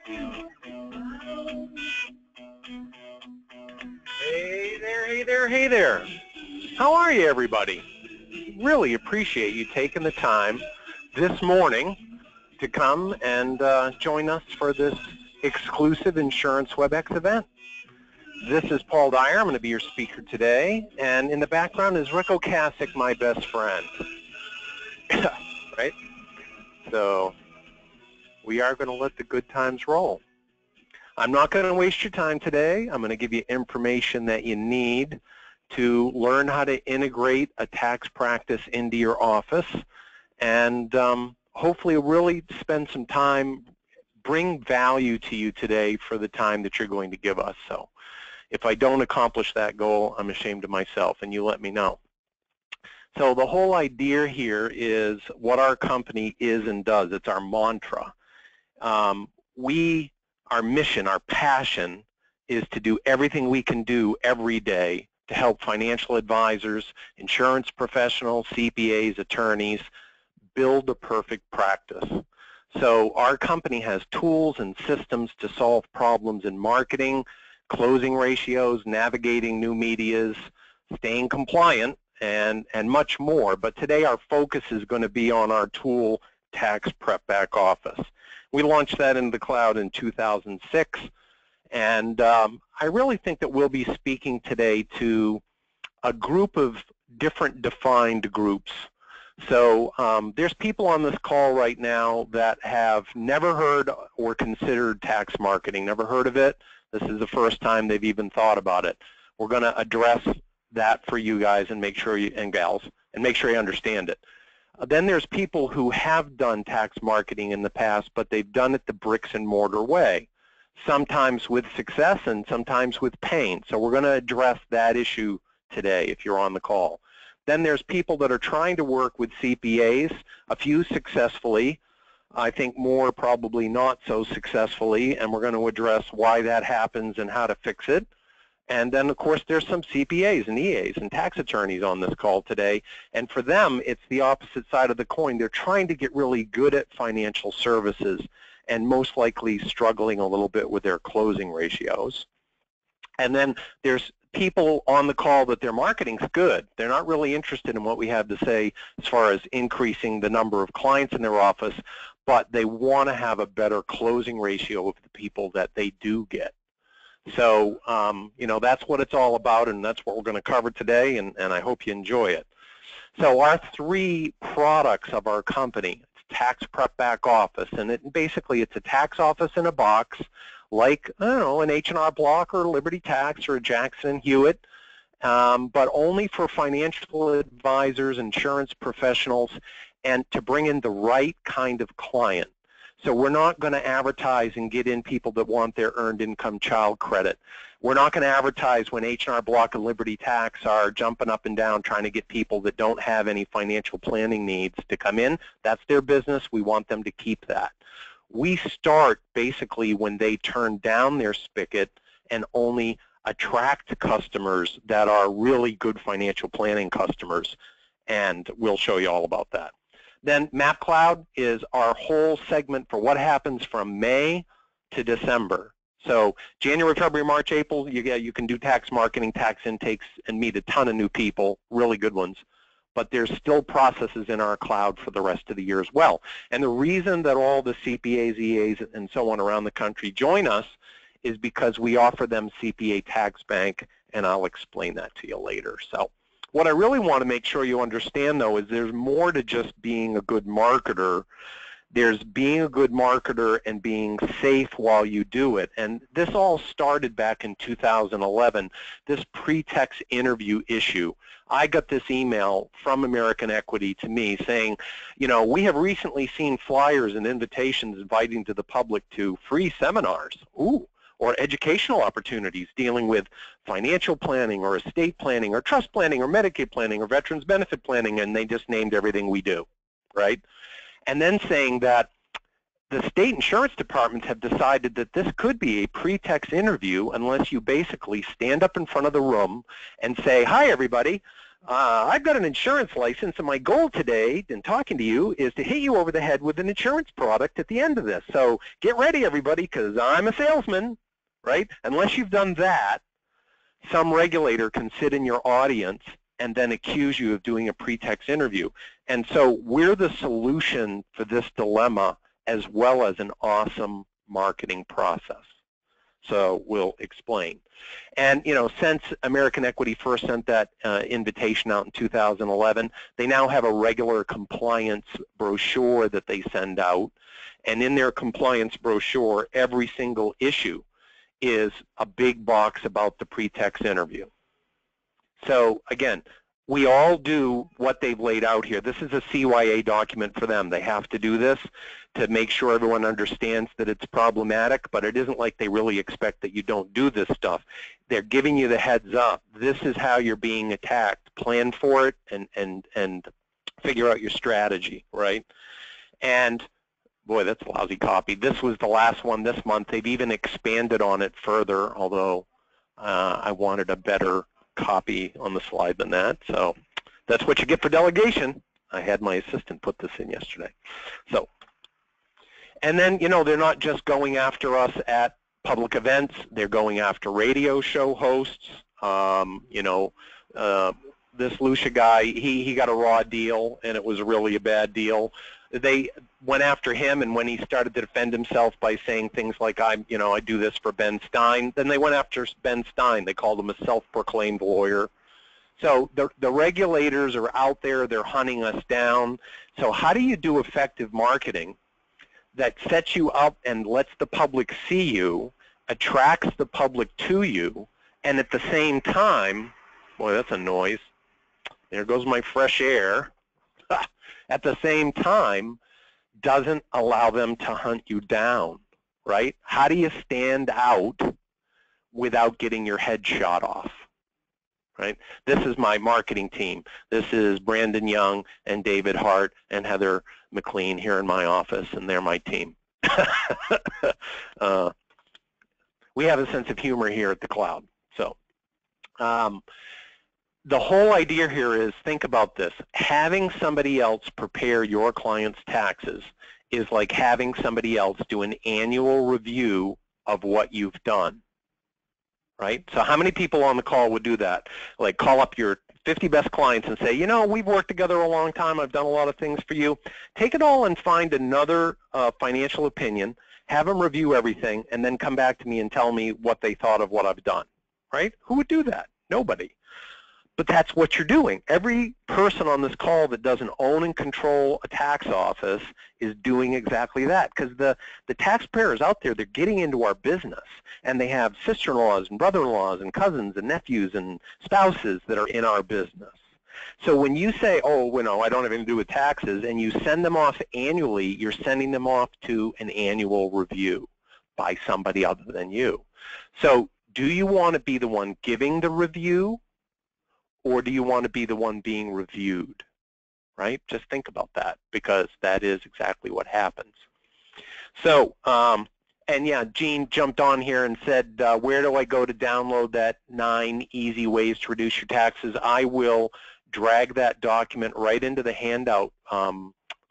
Hey there, hey there, hey there. How are you, everybody? Really appreciate you taking the time this morning to come and join us for this exclusive Insurance WebEx event. This is Paul Dyer. I'm going to be your speaker today, and in the background is Rick Ocasek, my best friend. Right? So we are going to let the good times roll. I'm not going to waste your time today. I'm going to give you information that you need to learn how to integrate a tax practice into your office, and hopefully really spend some time, bring value to you today for the time that you're going to give us. So if I don't accomplish that goal, I'm ashamed of myself, and you let me know. So the whole idea here is what our company is and does. It's our mantra. Our mission, our passion, is to do everything we can do every day to help financial advisors, insurance professionals, CPAs, attorneys build a perfect practice. So our company has tools and systems to solve problems in marketing, closing ratios, navigating new medias, staying compliant, and much more. But today our focus is going to be on our tool, Tax Prep Back Office. We launched that in the cloud in 2006, and I really think that we'll be speaking today to a group of different defined groups. So there's people on this call right now that have never heard or considered tax marketing, never heard of it. This is the first time they've even thought about it. We're going to address that for you guys and make sure you, and gals, and make sure you understand it. Then there's people who have done tax marketing in the past, but they've done it the bricks and mortar way, sometimes with success and sometimes with pain. So we're going to address that issue today if you're on the call. Then there's people that are trying to work with CPAs, a few successfully, I think more probably not so successfully, and we're going to address why that happens and how to fix it. And then, of course, there's some CPAs and EAs and tax attorneys on this call today. And for them, it's the opposite side of the coin. They're trying to get really good at financial services and most likely struggling a little bit with their closing ratios. And then there's people on the call that their marketing's good. They're not really interested in what we have to say as far as increasing the number of clients in their office, but they want to have a better closing ratio of the people that they do get. So, you know, that's what it's all about, and that's what we're going to cover today, and I hope you enjoy it. So our three products of our company, it's Tax Prep Back Office, and basically it's a tax office in a box, like, I don't know, an H&R Block or Liberty Tax or a Jackson Hewitt, but only for financial advisors, insurance professionals, and to bring in the right kind of client. So we're not going to advertise and get in people that want their earned income child credit. We're not going to advertise when H&R Block and Liberty Tax are jumping up and down trying to get people that don't have any financial planning needs to come in. That's their business. We want them to keep that. We start basically when they turn down their spigot and only attract customers that are really good financial planning customers, and we'll show you all about that. Then MapCloud is our whole segment for what happens from May to December. So January, February, March, April, you can do tax marketing, tax intakes, and meet a ton of new people, really good ones. But there's still processes in our cloud for the rest of the year as well. And the reason that all the CPAs, EAs, and so on around the country join us is because we offer them CPA Tax Bank, and I'll explain that to you later. So what I really want to make sure you understand, though, is there's more to just being a good marketer. There's being a good marketer and being safe while you do it. And this all started back in 2011, this pre-tax interview issue. I got this email from American Equity to me saying, you know, we have recently seen flyers and invitations inviting to the public to free seminars. Ooh. Or educational opportunities dealing with financial planning or estate planning or trust planning or Medicaid planning or veterans benefit planning, and they just named everything we do, right? And then saying that the state insurance departments have decided that this could be a pre-tax interview unless you basically stand up in front of the room and say, hi everybody, I've got an insurance license, and my goal today in talking to you is to hit you over the head with an insurance product at the end of this. So get ready, everybody, because I'm a salesman, right? Unless you've done that, some regulator can sit in your audience and then accuse you of doing a pretext interview. And so we're the solution for this dilemma, as well as an awesome marketing process. So we'll explain. And, you know, since American Equity first sent that invitation out in 2011, they now have a regular compliance brochure that they send out. And in their compliance brochure, every single issue is a big box about the pretext interview. So again, we all do what they've laid out here. This is a CYA document for them. They have to do this to make sure everyone understands that it's problematic, but it isn't like they really expect that you don't do this stuff. They're giving you the heads up. This is how you're being attacked. Plan for it and figure out your strategy, right? And boy, that's a lousy copy. This was the last one this month. They've even expanded on it further, although I wanted a better copy on the slide than that. So that's what you get for delegation. I had my assistant put this in yesterday. So, and then, you know, they're not just going after us at public events. They're going after radio show hosts. You know, this Lucia guy, he got a raw deal, and it was really a bad deal. They went after him, and when he started to defend himself by saying things like, I do this for Ben Stein, then they went after Ben Stein. They called him a self-proclaimed lawyer. So the regulators are out there. They're hunting us down. So how do you do effective marketing that sets you up and lets the public see you, attracts the public to you, and at the same time, boy, that's a noise. There goes my fresh air. At the same time, doesn't allow them to hunt you down, right? How do you stand out without getting your head shot off, right? This is my marketing team. This is Brandon Young and David Hart and Heather McLean here in my office, and they're my team. We have a sense of humor here at the Cloud. So the whole idea here is, think about this. Having somebody else prepare your client's taxes is like having somebody else do an annual review of what you've done, right? So how many people on the call would do that? Like call up your 50 best clients and say, you know, we've worked together a long time. I've done a lot of things for you. Take it all and find another financial opinion, have them review everything, and then come back to me and tell me what they thought of what I've done, right? Who would do that? Nobody. But that's what you're doing. Every person on this call that doesn't own and control a tax office is doing exactly that, because the taxpayers out there, they're getting into our business, and they have sister-in-laws and brother-in-laws and cousins and nephews and spouses that are in our business. So when you say, oh, well, no, I don't have anything to do with taxes, and you send them off annually, you're sending them off to an annual review by somebody other than you. So do you want to be the one giving the review, or do you want to be the one being reviewed, right? Just think about that, because that is exactly what happens. So, and yeah, Gene jumped on here and said, where do I go to download that 9 easy ways to reduce your taxes? I will drag that document right into the handout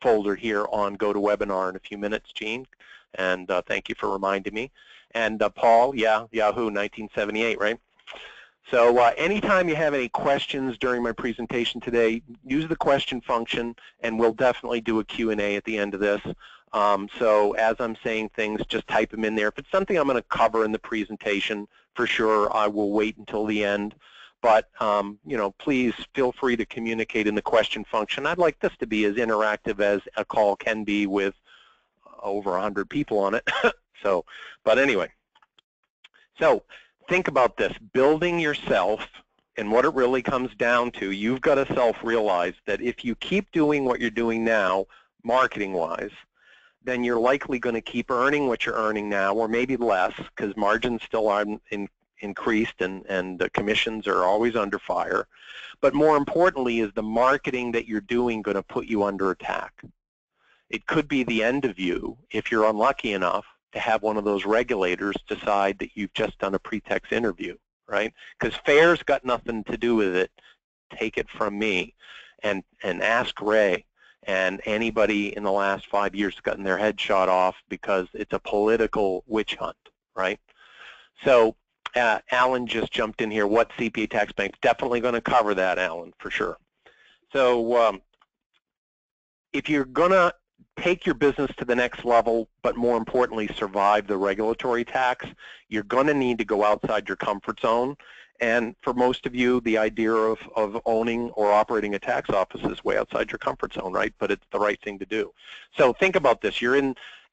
folder here on GoToWebinar in a few minutes, Gene, and thank you for reminding me. And Paul, yeah, Yahoo, 1978, right? So anytime you have any questions during my presentation today, use the question function, and we'll definitely do a Q&A at the end of this. So as I'm saying things, just type them in there. If it's something I'm going to cover in the presentation, for sure, I will wait until the end. But you know, please feel free to communicate in the question function. I'd like this to be as interactive as a call can be with over 100 people on it. So, but anyway, so think about this, building yourself, and what it really comes down to, you've got to self-realize that if you keep doing what you're doing now, marketing-wise, then you're likely going to keep earning what you're earning now, or maybe less, because margins still aren't increased and the commissions are always under fire. But more importantly, is the marketing that you're doing going to put you under attack? It could be the end of you if you're unlucky enough to have one of those regulators decide that you've just done a pretext interview, right? Because FAIR's got nothing to do with it take it from me, and ask Ray and anybody in the last 5 years has gotten their head shot off because it's a political witch hunt, right? So Alan just jumped in here. What CPA tax banks? Definitely going to cover that, Alan, for sure. So if you're going to take your business to the next level, but more importantly, survive the regulatory tax, you're going to need to go outside your comfort zone. And for most of you, the idea of owning or operating a tax office is way outside your comfort zone, right? But it's the right thing to do. So think about this.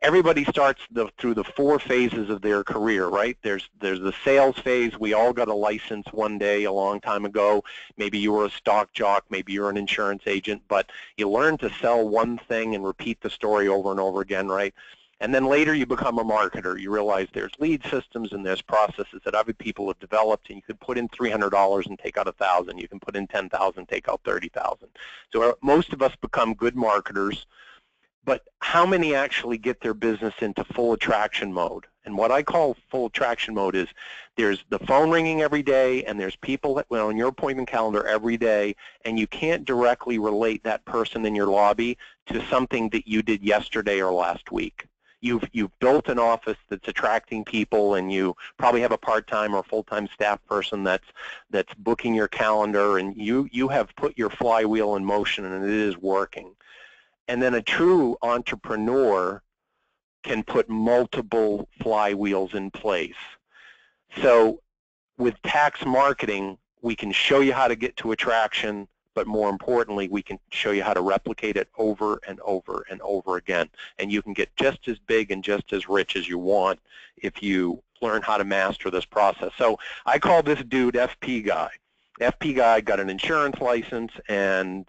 Everybody starts through the 4 phases of their career, right? There's the sales phase. We all got a license one day a long time ago. Maybe you were a stock jock, maybe you're an insurance agent, but you learn to sell one thing and repeat the story over and over again, right? And then later you become a marketer. You realize there's lead systems and there's processes that other people have developed, and you can put in $300 and take out $1,000. You can put in $10,000, take out $30,000. So most of us become good marketers. But how many actually get their business into full attraction mode? And what I call full attraction mode is there's the phone ringing every day, and there's people that on your appointment calendar every day, and you can't directly relate that person in your lobby to something that you did yesterday or last week. You've built an office that's attracting people, and you probably have a part-time or full-time staff person that's booking your calendar, and you have put your flywheel in motion, and it is working. And then a true entrepreneur can put multiple flywheels in place. So with tax marketing, we can show you how to get to attraction, but more importantly, we can show you how to replicate it over and over and over again. And you can get just as big and just as rich as you want if you learn how to master this process. So I call this dude FP Guy. FP Guy got an insurance license and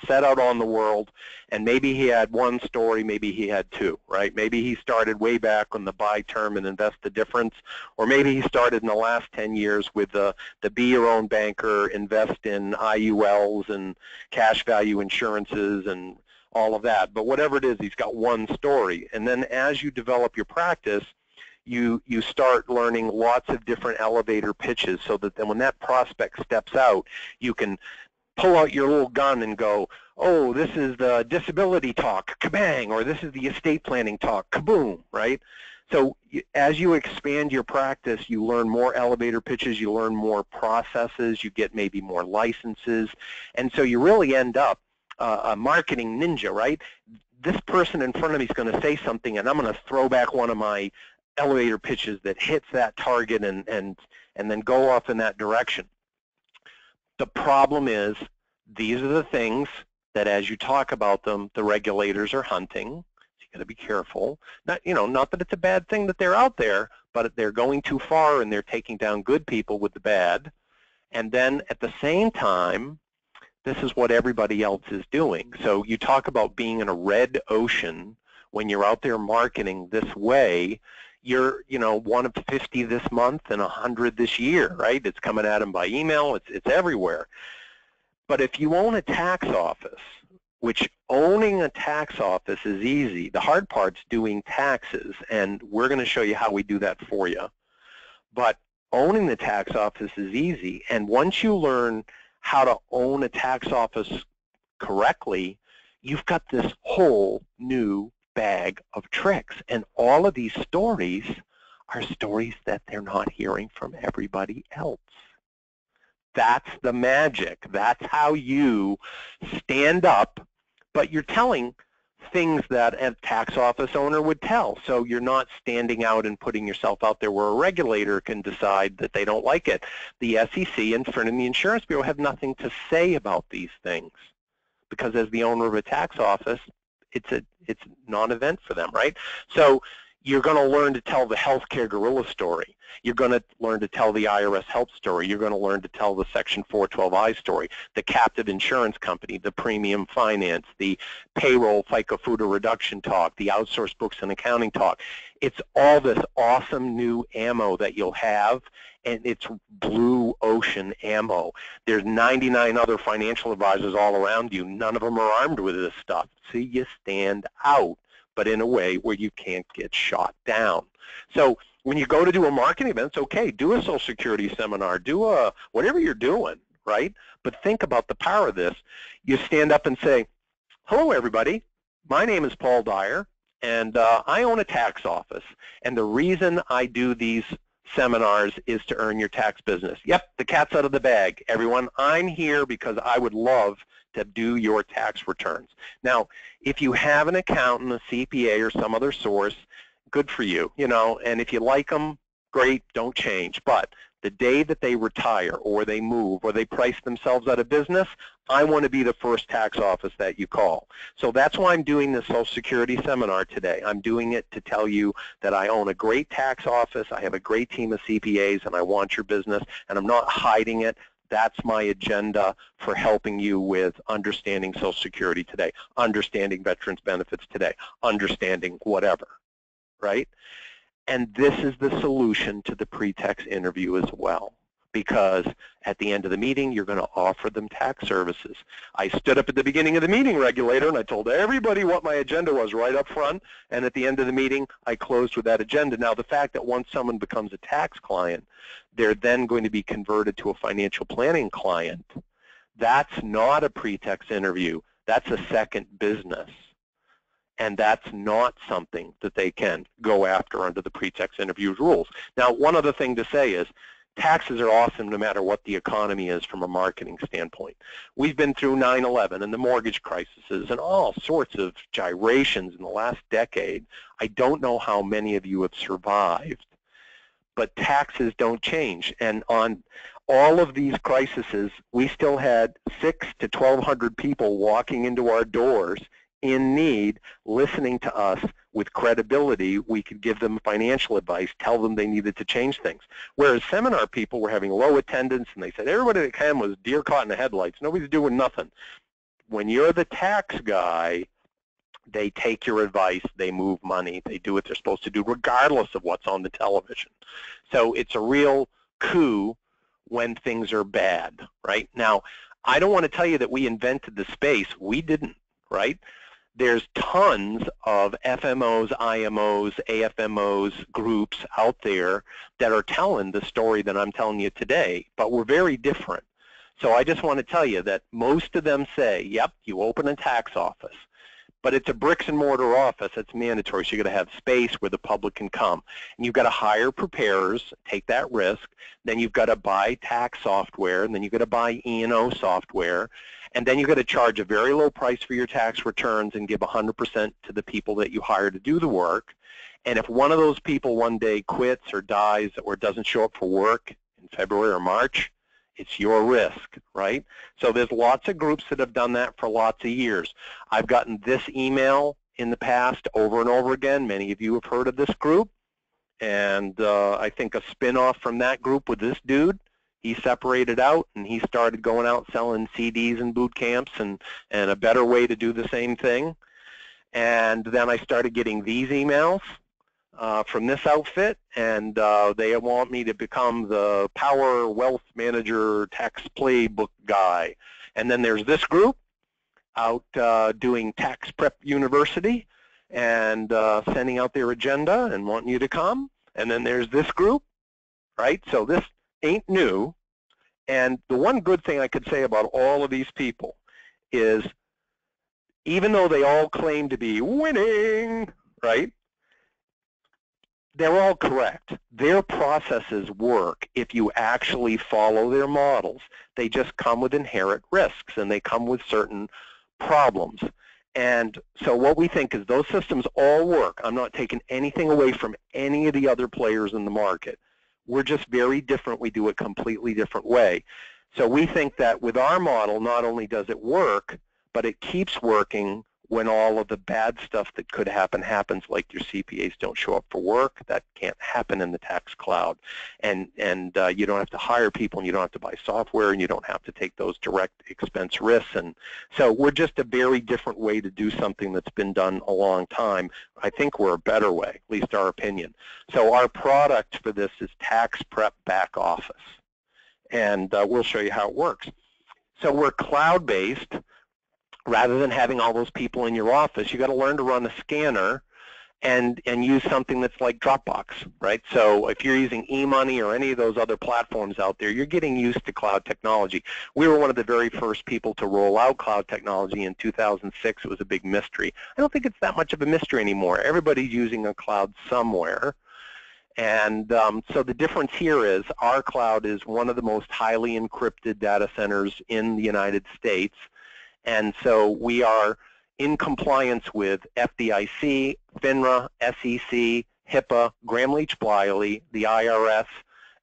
set out on the world, and maybe he had one story, maybe he had 2, right? Maybe he started way back on the buy term and invest the difference, or maybe he started in the last 10 years with the be your own banker, invest in IULs and cash value insurances and all of that. But whatever it is, he's got one story. And then as you develop your practice, you start learning lots of different elevator pitches, so that then when that prospect steps out, you can pull out your little gun and go, oh, this is the disability talk, kabang, or this is the estate planning talk, kaboom, right? So as you expand your practice, you learn more elevator pitches, you learn more processes, you get maybe more licenses, and so you really end up a marketing ninja, right? This person in front of me is going to say something, and I'm going to throw back one of my elevator pitches that hits that target and then go off in that direction. The problem is these are the things that as you talk about them, the regulators are hunting. So you got to be careful. Not that it's a bad thing that they're out there, but they're going too far and they're taking down good people with the bad. And then at the same time, this is what everybody else is doing. So you talk about being in a red ocean when you're out there marketing this way. You're, one of 50 this month and 100 this year, right? It's coming at them by email. It's everywhere. But if you own a tax office, which owning a tax office is easy, the hard part's doing taxes, and we're going to show you how we do that for you. But owning the tax office is easy, and once you learn how to own a tax office correctly, you've got this whole new bag of tricks, and all of these stories are stories that they're not hearing from everybody else. That's the magic. That's how you stand up, but you're telling things that a tax office owner would tell. So you're not standing out and putting yourself out there where a regulator can decide that they don't like it. The SEC and the Insurance Bureau have nothing to say about these things, because as the owner of a tax office, it's non-event for them, right? So you're going to learn to tell the healthcare gorilla story. You're going to learn to tell the IRS help story. You're going to learn to tell the Section 412I story, the captive insurance company, the premium finance, the payroll FICA FUTA reduction talk, the outsourced books and accounting talk. It's all this awesome new ammo that you'll have, and it's blue ocean ammo. There's 99 other financial advisors all around you. None of them are armed with this stuff. So you stand out, but in a way where you can't get shot down. So when you go to do a marketing event, it's okay, do a Social Security seminar, do a whatever you're doing, right? But think about the power of this. You stand up and say, hello, everybody. My name is Paul Dyer, and I own a tax office. And the reason I do these seminars is to earn your tax business. Yep, the cat's out of the bag, everyone. I'm here because I would love to do your tax returns. Now, if you have an accountant, a CPA, or some other source, good for you, you know, and if you like them, great, don't change. But the day that they retire or they move or they price themselves out of business, I want to be the first tax office that you call. So that's why I'm doing this Social Security seminar today. I'm doing it to tell you that I own a great tax office, I have a great team of CPAs, and I want your business, and I'm not hiding it. That's my agenda for helping you with understanding Social Security today, understanding veterans benefits today, understanding whatever, right? And this is the solution to the pre-tax interview as well, because at the end of the meeting, you're going to offer them tax services. I stood up at the beginning of the meeting, regulator, and I told everybody what my agenda was right up front, and at the end of the meeting, I closed with that agenda. Now, the fact that once someone becomes a tax client, they're then going to be converted to a financial planning client, that's not a pre-tax interview. That's a second business. And that's not something that they can go after under the pre-tax interview rules. Now, one other thing to say is taxes are awesome no matter what the economy is from a marketing standpoint. We've been through 9/11 and the mortgage crises and all sorts of gyrations in the last decade. I don't know how many of you have survived, but taxes don't change. And on all of these crises, we still had 600 to 1,200 people walking into our doors in need, listening to us with credibility. We could give them financial advice, tell them they needed to change things. Whereas seminar people were having low attendance, and they said everybody that came was deer caught in the headlights. Nobody's doing nothing. When you're the tax guy, they take your advice, they move money, they do what they're supposed to do regardless of what's on the television. So it's a real coup when things are bad, right? Now, I don't want to tell you that we invented the space. We didn't, right? There's tons of FMOs, IMOs, AFMOs groups out there that are telling the story that I'm telling you today, but we're very different. So I just want to tell you that most of them say, yep, you open a tax office, but it's a bricks and mortar office. It's mandatory, so you've got to have space where the public can come. And you've got to hire preparers, take that risk. Then you've got to buy tax software, and then you've got to buy E&O software. And then you've got to charge a very low price for your tax returns and give 100% to the people that you hire to do the work. And if one of those people one day quits or dies or doesn't show up for work in February or March, it's your risk, right? So there's lots of groups that have done that for lots of years. I've gotten this email in the past over and over again. Many of you have heard of this group. And I think a spin-off from that group with this dude, he separated out and he started going out selling CDs and boot camps and a better way to do the same thing. And then I started getting these emails from this outfit, and they want me to become the Power Wealth Manager Tax Playbook guy. And then there's this group out doing Tax Prep University and sending out their agenda and wanting you to come. And then there's this group, right? So this ain't new. And the one good thing I could say about all of these people is even though they all claim to be winning, right, they're all correct. Their processes work if you actually follow their models. They just come with inherent risks, and they come with certain problems. And so what we think is those systems all work. I'm not taking anything away from any of the other players in the market. We're just very different. We do it a completely different way. So we think that with our model, not only does it work, but it keeps working when all of the bad stuff that could happen happens, like your CPAs don't show up for work. That can't happen in the tax cloud. And you don't have to hire people, and you don't have to buy software, and you don't have to take those direct expense risks. And so we're just a very different way to do something that's been done a long time. I think we're a better way, at least our opinion. So our product for this is Tax Prep Back Office. And we'll show you how it works. So we're cloud-based. Rather than having all those people in your office, you got to learn to run a scanner, and use something that's like Dropbox, right? So if you're using eMoney or any of those other platforms out there, you're getting used to cloud technology. We were one of the very first people to roll out cloud technology in 2006. It was a big mystery. I don't think it's that much of a mystery anymore. Everybody's using a cloud somewhere. And so the difference here is our cloud is one of the most highly encrypted data centers in the United States. And so we are in compliance with FDIC, FINRA, SEC, HIPAA, Gramm-Leach-Bliley, the IRS,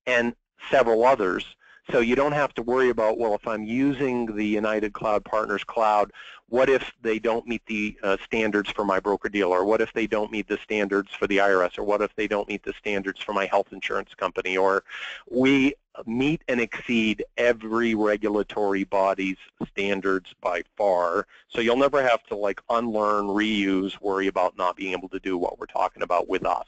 and several others. So you don't have to worry about, well, if I'm using the United Cloud Partners cloud, what if they don't meet the standards for my broker-dealer? What if they don't meet the standards for the IRS? Or what if they don't meet the standards for my health insurance company? Or we meet and exceed every regulatory body's standards by far. So you'll never have to like unlearn, reuse, worry about not being able to do what we're talking about with us.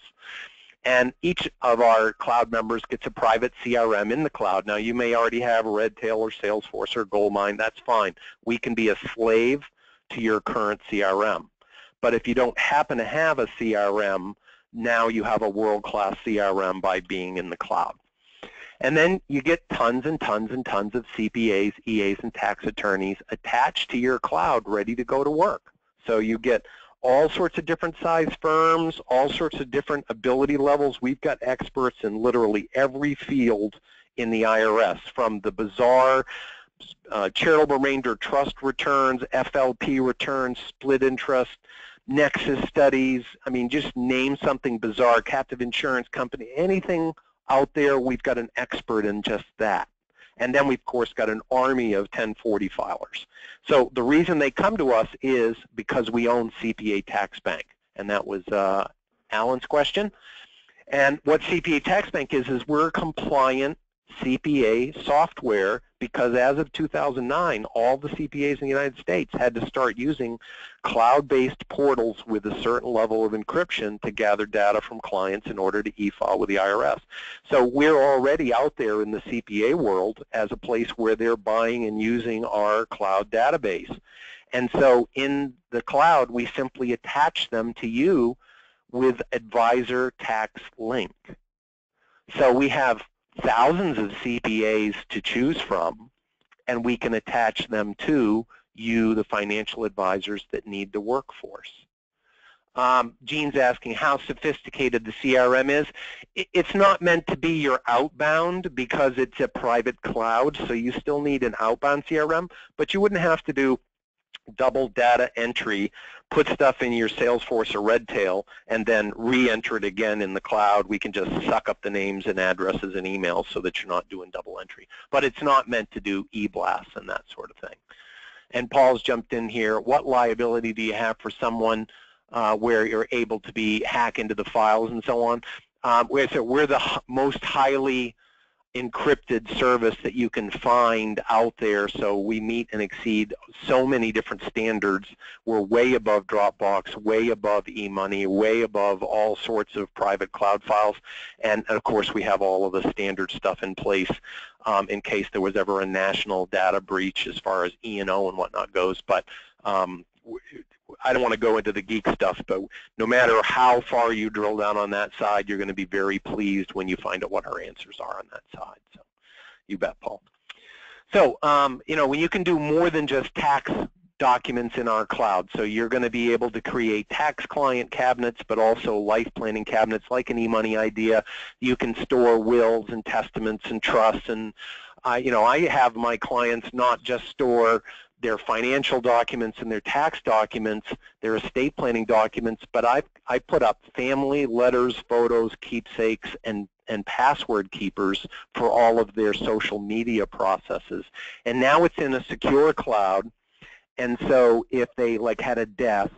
And each of our cloud members gets a private CRM in the cloud. Now you may already have Redtail or Salesforce or Goldmine, that's fine. We can be a slave to your current CRM. But if you don't happen to have a CRM, now you have a world-class CRM by being in the cloud. And then you get tons and tons and tons of CPAs, EAs, and tax attorneys attached to your cloud ready to go to work. So you get all sorts of different size firms, all sorts of different ability levels. We've got experts in literally every field in the IRS, from the bizarre charitable remainder trust returns, FLP returns, split interest, nexus studies. I mean, just name something bizarre, captive insurance company, anything out there, we've got an expert in just that. And then we've, of course, got an army of 1040 filers. So the reason they come to us is because we own CPA Tax Bank. And that was Alan's question. And what CPA Tax Bank is we're compliant CPA software, because as of 2009, all the CPAs in the United States had to start using cloud-based portals with a certain level of encryption to gather data from clients in order to e-file with the IRS. So we're already out there in the CPA world as a place where they're buying and using our cloud database. And so in the cloud, we simply attach them to you with Advisor Tax Link. So we have thousands of CPAs to choose from, and we can attach them to you, the financial advisors that need the workforce. Gene's asking how sophisticated the CRM is. It's not meant to be your outbound because it's a private cloud, so you still need an outbound CRM, but you wouldn't have to do double data entry, put stuff in your Salesforce or Redtail, and then re-enter it again in the cloud. We can just suck up the names and addresses and emails so that you're not doing double entry. But it's not meant to do e-blasts and that sort of thing. And Paul's jumped in here. What liability do you have for someone where you're able to be hack into the files and so on? We're the most highly encrypted service that you can find out there, so we meet and exceed so many different standards. We're way above Dropbox, way above eMoney, way above all sorts of private cloud files, and of course we have all of the standard stuff in place in case there was ever a national data breach as far as E&O and whatnot goes. But I don't want to go into the geek stuff, but no matter how far you drill down on that side, you're going to be very pleased when you find out what our answers are on that side. So you bet, Paul. So, when you can do more than just tax documents in our cloud, so you're going to be able to create tax client cabinets, but also life planning cabinets like an eMoney idea. You can store wills and testaments and trusts, and I have my clients not just store their financial documents and their tax documents, their estate planning documents, but I put up family letters, photos, keepsakes, and password keepers for all of their social media processes. And now it's in a secure cloud, and so if they had a death,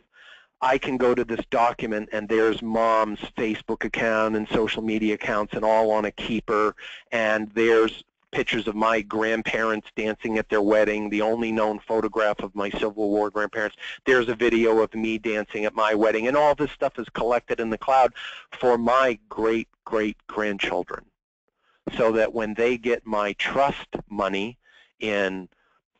I can go to this document and there's mom's Facebook account and social media accounts and all on a keeper, and there's pictures of my grandparents dancing at their wedding, the only known photograph of my Civil War grandparents. There's a video of me dancing at my wedding, and all this stuff is collected in the cloud for my great-great-grandchildren, so that when they get my trust money in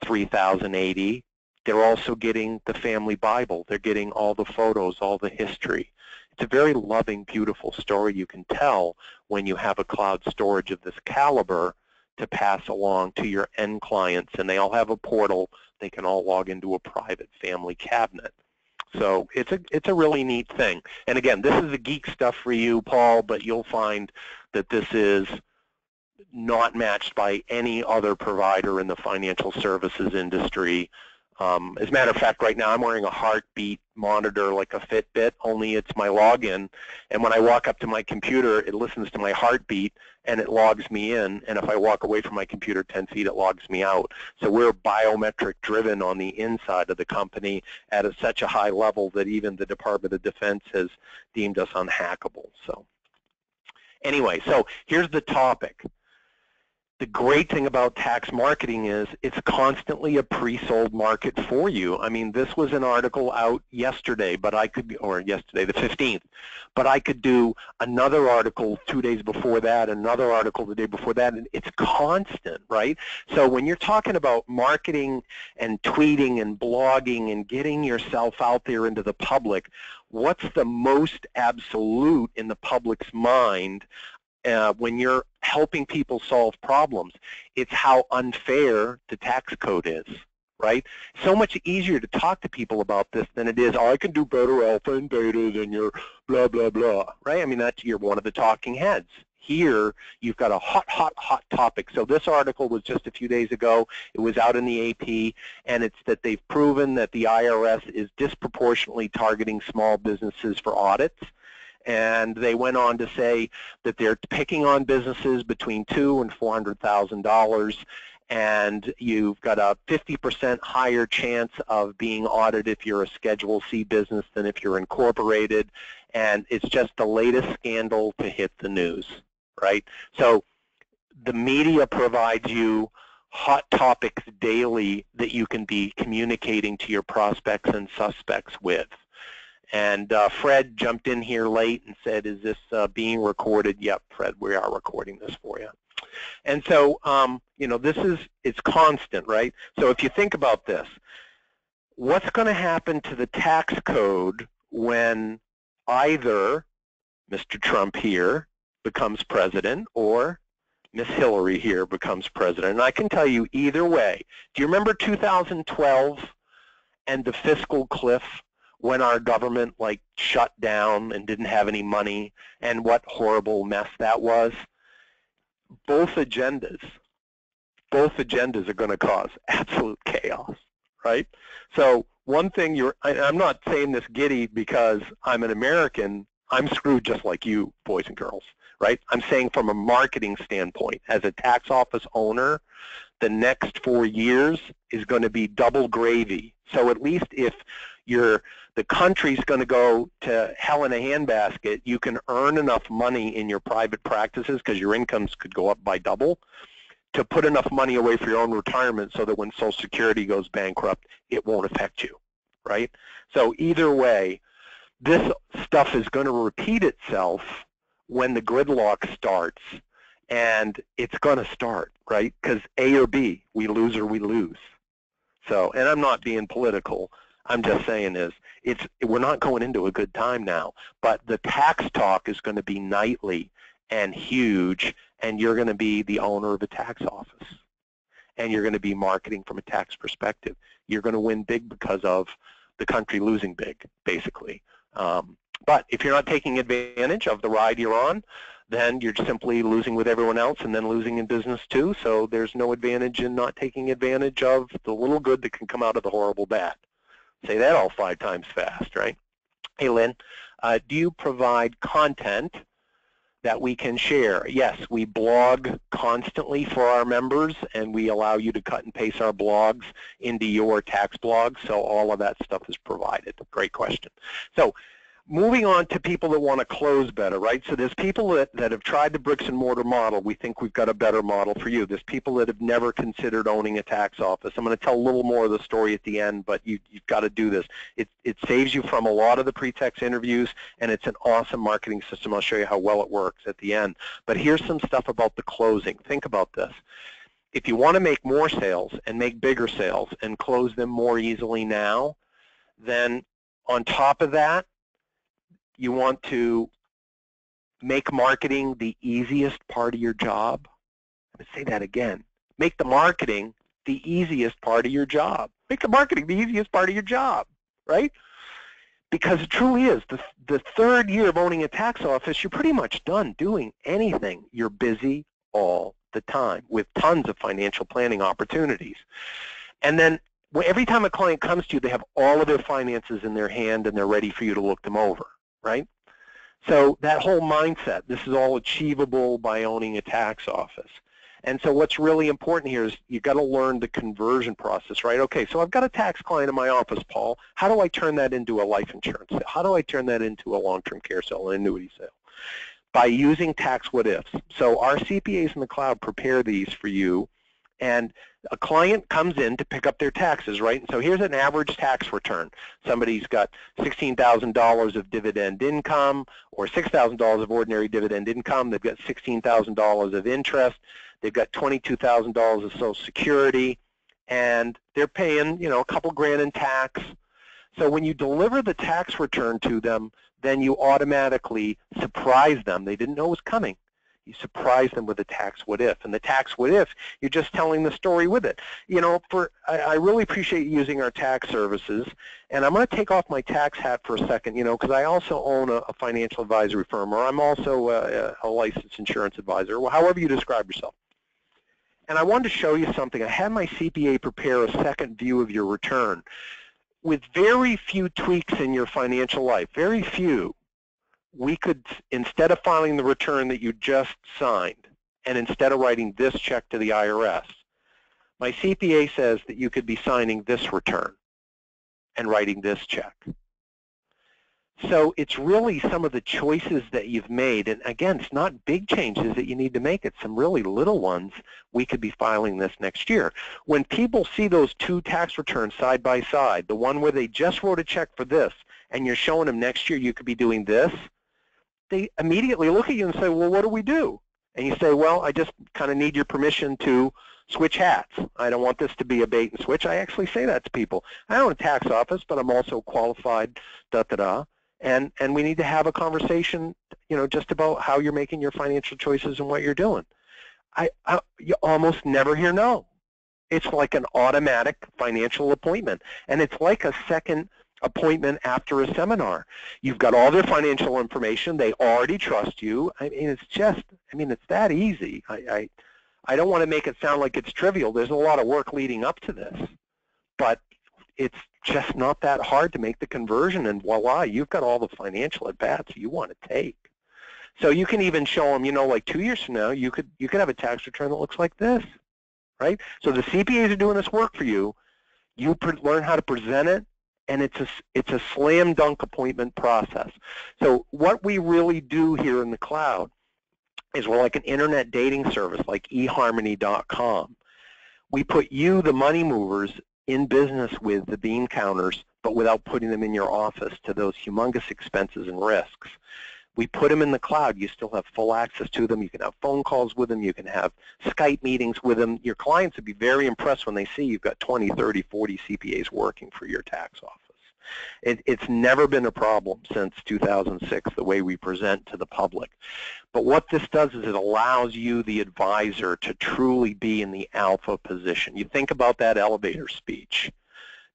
3080, they're also getting the family Bible. They're getting all the photos, all the history. It's a very loving, beautiful story you can tell when you have a cloud storage of this caliber to pass along to your end clients, and they all have a portal. They can all log into a private family cabinet. So it's a really neat thing. And again, this is the geek stuff for you, Paul, but you'll find that this is not matched by any other provider in the financial services industry. As a matter of fact, right now I'm wearing a heartbeat monitor like a Fitbit, only it's my login. And when I walk up to my computer, it listens to my heartbeat and it logs me in. And if I walk away from my computer 10 feet, it logs me out. So we're biometric driven on the inside of the company at such a high level that even the Department of Defense has deemed us unhackable. So anyway, so here's the topic. The great thing about tax marketing is it's constantly a pre-sold market for you. I mean, this was an article out yesterday, but I could, or yesterday, the 15th, but I could do another article 2 days before that, another article the day before that, and it's constant, right? So when you're talking about marketing and tweeting and blogging and getting yourself out there into the public, what's the most absolute in the public's mind when you're helping people solve problems? It's how unfair the tax code is, right? So much easier to talk to people about this than it is, oh, I can do better alpha and beta than your blah, blah, blah, right? I mean, you're one of the talking heads. Here, you've got a hot topic. So this article was just a few days ago. It was out in the AP, and it's that they've proven that the IRS is disproportionately targeting small businesses for audits. And they went on to say that they're picking on businesses between $200,000 and $400,000, and you've got a 50% higher chance of being audited if you're a Schedule C business than if you're incorporated. And it's just the latest scandal to hit the news, right? So the media provides you hot topics daily that you can be communicating to your prospects and suspects with. And Fred jumped in here late and said, is this being recorded? Yep, Fred, we are recording this for you. And so, you know, it's constant, right? So if you think about this, what's going to happen to the tax code when either Mr. Trump here becomes president or Miss Hillary here becomes president? And I can tell you either way. Do you remember 2012 and the fiscal cliff, when our government like shut down and didn't have any money, and what horrible mess that was? Both agendas are going to cause absolute chaos, right? So one thing I'm not saying this giddy because I'm an American. I'm screwed just like you, boys and girls, right? I'm saying from a marketing standpoint, as a tax office owner, the next 4 years is going to be double gravy. So at least if the country's going to go to hell in a handbasket, you can earn enough money in your private practices, because your incomes could go up by double, to put enough money away for your own retirement so that when Social Security goes bankrupt, it won't affect you, right? So either way, this stuff is going to repeat itself when the gridlock starts, and it's going to start, right? Because A or B, we lose or we lose. So, and I'm not being political. I'm just saying we're not going into a good time now, but the tax talk is going to be nightly and huge, and you're going to be the owner of a tax office, and you're going to be marketing from a tax perspective. You're going to win big because of the country losing big, basically. But if you're not taking advantage of the ride you're on, then you're simply losing with everyone else and then losing in business too. So there's no advantage in not taking advantage of the little good that can come out of the horrible bad. Say that all 5 times fast, right? Hey, Lynn, do you provide content that we can share? Yes, we blog constantly for our members, and we allow you to cut and paste our blogs into your tax blog, so all of that stuff is provided. Great question. So moving on to people that want to close better, right? So there's people that have tried the bricks and mortar model. We think we've got a better model for you. There's people that have never considered owning a tax office. I'm going to tell a little more of the story at the end, but you've got to do this. It saves you from a lot of the pre-tax interviews, and it's an awesome marketing system. I'll show you how well it works at the end. But here's some stuff about the closing. Think about this. If you want to make more sales and make bigger sales and close them more easily now, then on top of that, You want to make marketing the easiest part of your job. I'm going to say that again. Make the marketing the easiest part of your job. Make the marketing the easiest part of your job, right? Because it truly is. The third year of owning a tax office, you're pretty much done doing anything. You're busy all the time with tons of financial planning opportunities. And then every time a client comes to you, they have all of their finances in their hand and they're ready for you to look them over, right? So that whole mindset, this is all achievable by owning a tax office. And so what's really important here is you've got to learn the conversion process, right? Okay, so I've got a tax client in my office, Paul. How do I turn that into a life insurance sale? How do I turn that into a long-term care sale, an annuity sale? By using tax what-ifs. So our CPAs in the cloud prepare these for you, and a client comes in to pick up their taxes, right? And so here's an average tax return. Somebody's got $16,000 of dividend income or $6,000 of ordinary dividend income. They've got $16,000 of interest. They've got $22,000 of Social Security, and they're paying, a couple grand in tax. So when you deliver the tax return to them, then you automatically surprise them. They didn't know it was coming. You surprise them with a tax what if. And the tax what if, you're just telling the story with it. I really appreciate using our tax services. And I'm going to take off my tax hat for a second, because I also own a financial advisory firm, or I'm also a licensed insurance advisor, however you describe yourself. And I wanted to show you something. I had my CPA prepare a second view of your return. With very few tweaks in your financial life, very few, we could, instead of filing the return that you just signed, and instead of writing this check to the IRS, my CPA says that you could be signing this return and writing this check. So it's really some of the choices that you've made, and again, it's not big changes that you need to make, it's some really little ones. We could be filing this next year. When people see those two tax returns side by side, the one where they just wrote a check for this, and you're showing them next year you could be doing this, they immediately look at you and say, well, what do we do? And you say, well, I just kind of need your permission to switch hats. I don't want this to be a bait and switch. I actually say that to people. I own a tax office, but I'm also qualified, da-da-da. And we need to have a conversation, just about how you're making your financial choices and what you're doing. You almost never hear no. It's like an automatic financial appointment, and it's like a second appointment after a seminar. You've got all their financial information. They already trust you. I mean, it's that easy. I don't want to make it sound like it's trivial. There's a lot of work leading up to this, but it's just not that hard to make the conversion, and voila, you've got all the financial at-bats you want to take. So you can even show them, like 2 years from now, you could have a tax return that looks like this, right? So the CPAs are doing this work for you. You learn how to present it, and it's a slam dunk appointment process. So what we really do here in the cloud is we're like an internet dating service, like eharmony.com. We put you, the money movers, in business with the bean counters, but without putting them in your office to those humongous expenses and risks. We put them in the cloud. You still have full access to them. You can have phone calls with them. You can have Skype meetings with them. Your clients would be very impressed when they see you've got 20, 30, 40 CPAs working for your tax office. It's never been a problem since 2006, the way we present to the public. But what this does is it allows you, the advisor, to truly be in the alpha position. You think about that elevator speech.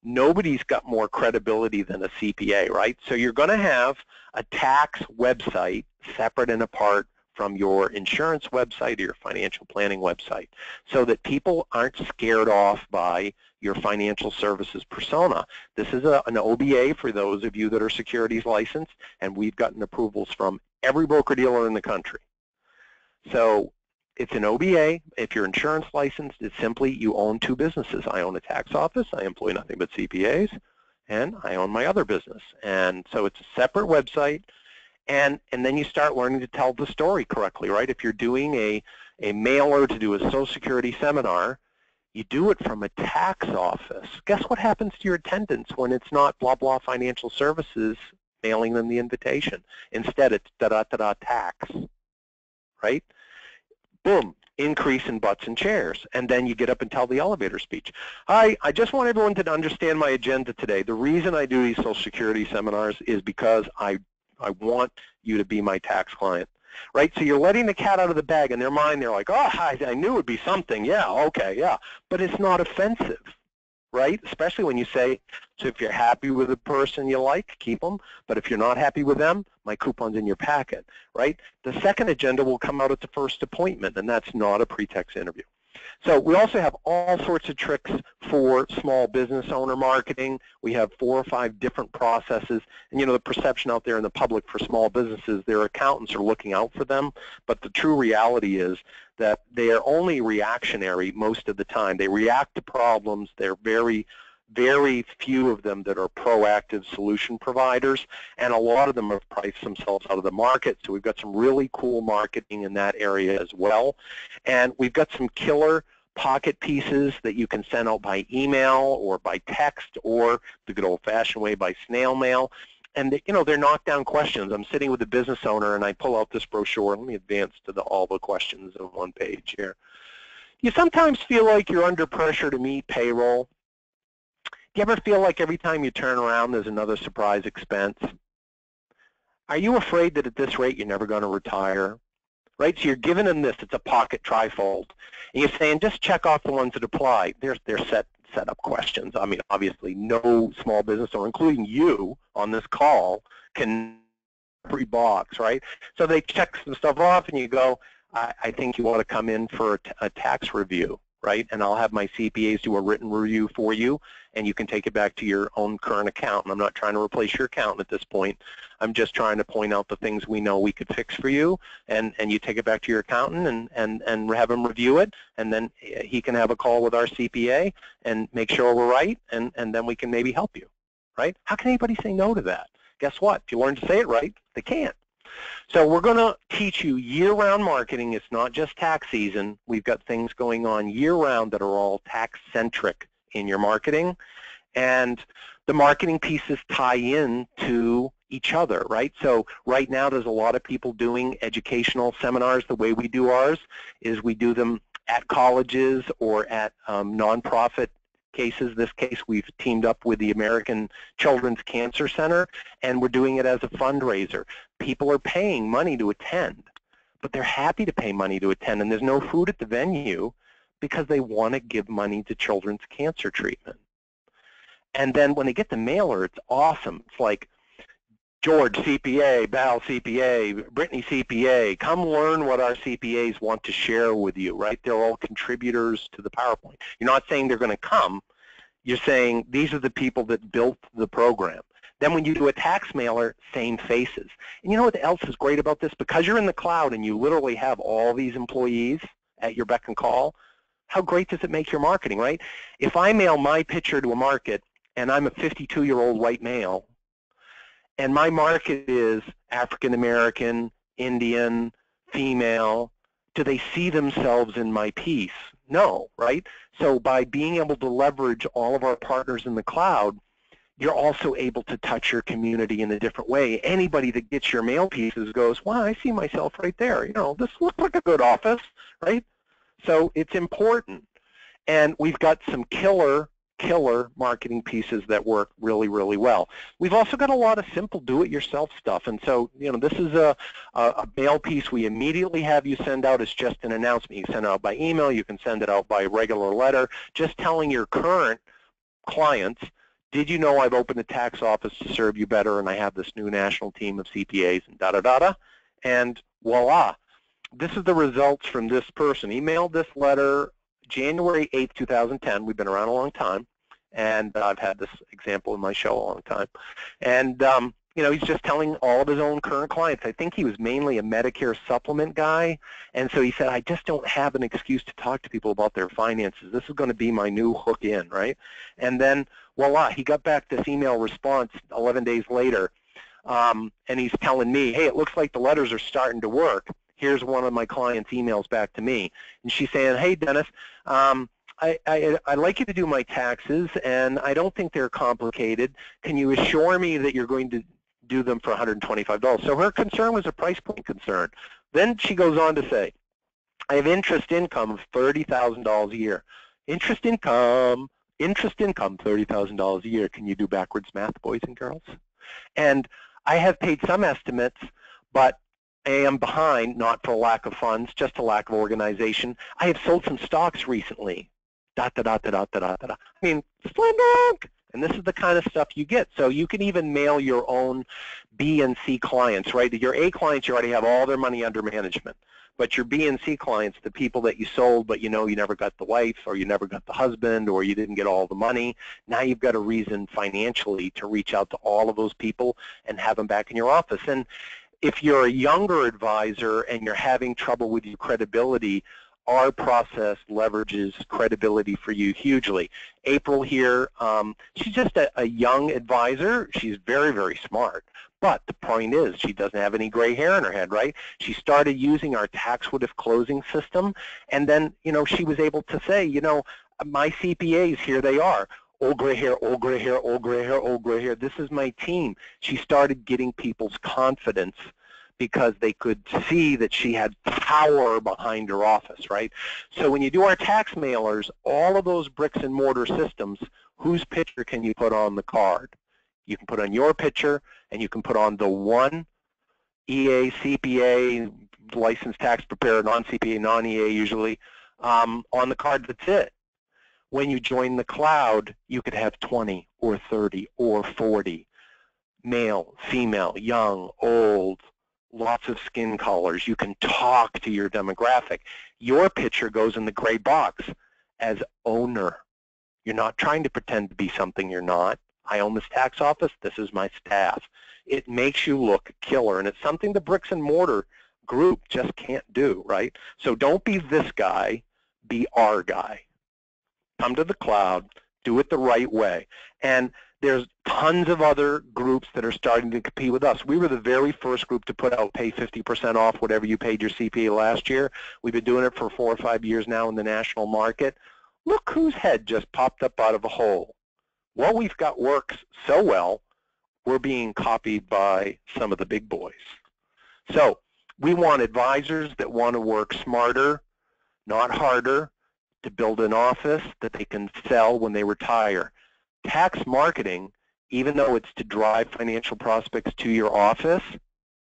Nobody's got more credibility than a CPA, right? So you're going to have a tax website separate and apart from your insurance website or your financial planning website, so that people aren't scared off by your financial services persona. This is an OBA for those of you that are securities licensed, and we've gotten approvals from every broker-dealer in the country. So it's an OBA. If you're insurance licensed, it's simply you own two businesses. I own a tax office. I employ nothing but CPAs, and I own my other business. And so it's a separate website. And then you start learning to tell the story correctly, right? If you're doing a mailer to do a Social Security seminar, you do it from a tax office. Guess what happens to your attendance when it's not blah, blah financial services mailing them the invitation? Instead, it's da-da-da-da tax, right? Boom, increase in butts and chairs. And then you get up and tell the elevator speech. Hi, I just want everyone to understand my agenda today. The reason I do these Social Security seminars is because I want you to be my tax client. Right? So you're letting the cat out of the bag. In their mind, they're like, oh, I knew it would be something. Yeah, okay, yeah. But it's not offensive, right? Especially when you say, so if you're happy with the person you like, keep them. But if you're not happy with them, my coupon's in your packet, right? The second agenda will come out at the first appointment, and that's not a pretext interview. So we also have all sorts of tricks for small business owner marketing. We have 4 or 5 different processes. And, you know, the perception out there in the public for small businesses, their accountants are looking out for them. But the true reality is that they are only reactionary most of the time. They react to problems. They're very few of them that are proactive solution providers, and a lot of them have priced themselves out of the market. So we've got some really cool marketing in that area as well. And we've got some killer pocket pieces that you can send out by email or by text or the good old-fashioned way by snail mail. And you know, they're knockdown questions. I'm sitting with a business owner and I pull out this brochure. Let me advance to all the questions on one page here. You sometimes feel like you're under pressure to meet payroll. Do you ever feel like every time you turn around there's another surprise expense? Are you afraid that at this rate you're never going to retire? Right? So you're giving them this. It's a pocket trifold. And you're saying just check off the ones that apply. They're set up questions. I mean, obviously no small business owner, including you on this call, can every box, right? So they check some stuff off and you go, I think you want to come in for a tax review, right? And I'll have my CPAs do a written review for you, and you can take it back to your own current accountant. I'm not trying to replace your accountant at this point. I'm just trying to point out the things we know we could fix for you, and you take it back to your accountant and have him review it, and then he can have a call with our CPA and make sure we're right, and then we can maybe help you, right? How can anybody say no to that? Guess what? If you learn to say it right, they can't. So we're going to teach you year-round marketing. It's not just tax season. We've got things going on year-round that are all tax-centric in your marketing. And the marketing pieces tie in to each other, right? So right now there's a lot of people doing educational seminars. The way we do ours is we do them at colleges or at nonprofit cases. This case, we've teamed up with the American Children's Cancer Center, and we're doing it as a fundraiser. People are paying money to attend, but they're happy to pay money to attend, and there's no food at the venue because they want to give money to children's cancer treatment. And then when they get the mailer, it's awesome. It's like, George CPA, Val CPA, Brittany CPA, come learn what our CPAs want to share with you, right? They're all contributors to the PowerPoint. You're not saying they're going to come. You're saying these are the people that built the program. Then when you do a tax mailer, same faces. And you know what else is great about this? Because you're in the cloud and you literally have all these employees at your beck and call, how great does it make your marketing, right? If I mail my picture to a market and I'm a 52-year-old white male, and my market is African American, Indian, female, do they see themselves in my piece? No, right? So by being able to leverage all of our partners in the cloud, you're also able to touch your community in a different way. Anybody that gets your mail pieces goes, wow, I see myself right there. You know, this looks like a good office, right? So it's important. And we've got some killer marketing pieces that work really, really well. We've also got a lot of simple do-it-yourself stuff. And so, you know, this is a mail piece we immediately have you send out. It's just an announcement. You can send it out by email. You can send it out by regular letter, just telling your current clients, did you know I've opened a tax office to serve you better, and I have this new national team of CPAs and da-da-da-da, and voila. This is the results from this person. Emailed this letter January 8th, 2010. We've been around a long time, and I've had this example in my show a long time. And, you know, he's just telling all of his own current clients. I think he was mainly a Medicare supplement guy, and so he said, I just don't have an excuse to talk to people about their finances. This is going to be my new hook in, right? And then, voila, he got back this email response 11 days later, and he's telling me, hey, it looks like the letters are starting to work. Here's one of my clients' emails back to me. And she's saying, hey, Dennis, I'd like you to do my taxes, and I don't think they're complicated. Can you assure me that you're going to do them for $125? So her concern was a price point concern. Then she goes on to say, I have interest income of $30,000 a year. Interest income, $30,000 a year. Can you do backwards math, boys and girls? And I have paid some estimates, but I am behind, not for lack of funds, just a lack of organization. I have sold some stocks recently. Dot, dot, dot, dot, dot, dot, dot. I mean, slam dunk! And this is the kind of stuff you get. So you can even mail your own B and C clients, right? Your A clients, you already have all their money under management. But your B and C clients, the people that you sold, but you know you never got the wife, or you never got the husband, or you didn't get all the money, now you've got a reason financially to reach out to all of those people and have them back in your office. And if you're a younger advisor and you're having trouble with your credibility, our process leverages credibility for you hugely. April here, she's just a young advisor. She's very, very smart. But the point is, she doesn't have any gray hair in her head, right? She started using our tax-what-if closing system, and then, you know, she was able to say, you know, my CPAs, here they are. Old gray hair, old gray hair, old gray hair, old gray hair. This is my team. She started getting people's confidence because they could see that she had power behind her office, right? So when you do our tax mailers, all of those bricks and mortar systems, whose picture can you put on the card? You can put on your picture, and you can put on the one EA, CPA, licensed tax preparer, non-CPA, non-EA usually, on the card. That's it. When you join the cloud, you could have 20 or 30 or 40, male, female, young, old, lots of skin colors. You can talk to your demographic. Your picture goes in the gray box as owner. You're not trying to pretend to be something you're not. I own this tax office. This is my staff. It makes you look killer, and it's something the bricks and mortar group just can't do, right? So don't be this guy. Be our guy. Come to the cloud. Do it the right way. And there's tons of other groups that are starting to compete with us. We were the very first group to put out pay 50% off whatever you paid your CPA last year. We've been doing it for 4 or 5 years now in the national market. Look whose head just popped up out of a hole. What we've got works so well, we're being copied by some of the big boys. So we want advisors that want to work smarter, not harder, to build an office that they can sell when they retire. Tax marketing, even though it's to drive financial prospects to your office,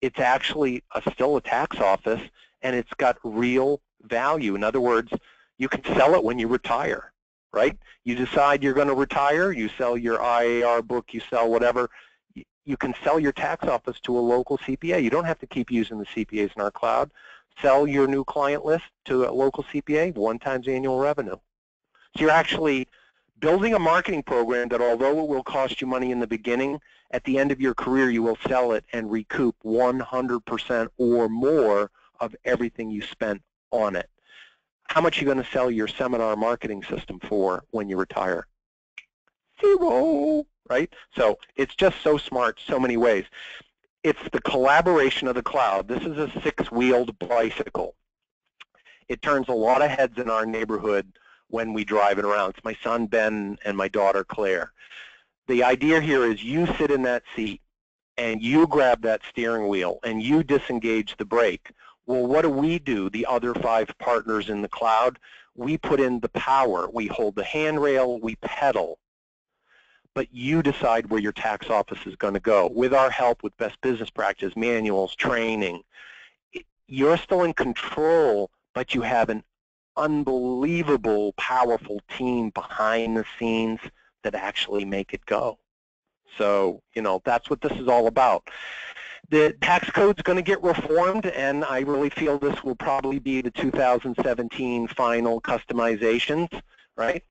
it's actually still a tax office, and it's got real value. In other words, you can sell it when you retire, right? You decide you're going to retire, you sell your IAR book, you sell whatever. You can sell your tax office to a local CPA. You don't have to keep using the CPAs in our cloud. Sell your new client list to a local CPA, 1 times annual revenue. So you're actually building a marketing program that, although it will cost you money in the beginning, at the end of your career you will sell it and recoup 100% or more of everything you spent on it. How much are you going to sell your seminar marketing system for when you retire? 0, right? So it's just so smart so many ways. It's the collaboration of the cloud. This is a 6-wheeled bicycle. It turns a lot of heads in our neighborhood when we drive it around. It's my son Ben and my daughter Claire. The idea here is you sit in that seat and you grab that steering wheel and you disengage the brake. Well, what do? The other 5 partners in the cloud, we put in the power. We hold the handrail, we pedal. But you decide where your tax office is going to go. With our help with best business practice, manuals, training, you're still in control, but you have an unbelievable, powerful team behind the scenes that actually make it go. So, you know, that's what this is all about. The tax code's going to get reformed, and I really feel this will probably be the 2017 final customizations, right?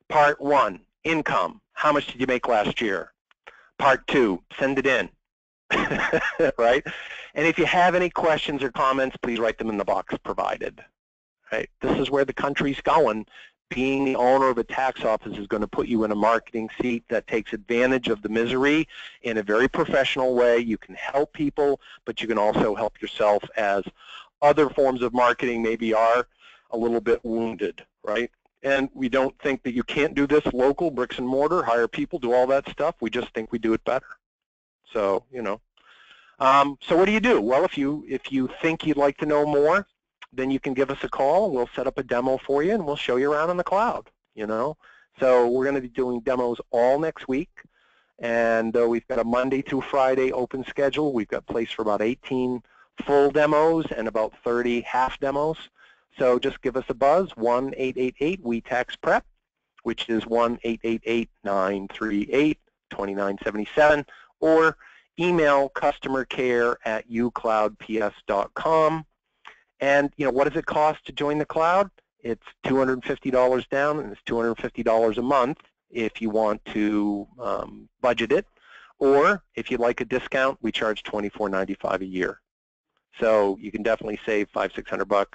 Part 1, income. How much did you make last year? Part 2, send it in, right? And if you have any questions or comments, please write them in the box provided, right? This is where the country's going. Being the owner of a tax office is going to put you in a marketing seat that takes advantage of the misery in a very professional way. You can help people, but you can also help yourself, as other forms of marketing maybe are a little bit wounded, right? And we don't think that you can't do this local, bricks and mortar, hire people, do all that stuff. We just think we do it better. So, you know. So what do you do? Well, if you think you'd like to know more, then you can give us a call. We'll set up a demo for you, and we'll show you around in the cloud, you know. So we're going to be doing demos all next week, And we've got a Monday through Friday open schedule. We've got place for about 18 full demos and about 30 half demos. So just give us a buzz, 1-888-WE-TAX-PREP, which is 1-888-938-2977, or email customercare@ucloudps.com. And what does it cost to join the cloud? It's $250 down, and it's $250 a month if you want to budget it. Or if you'd like a discount, we charge $24.95 a year. So you can definitely save $500-600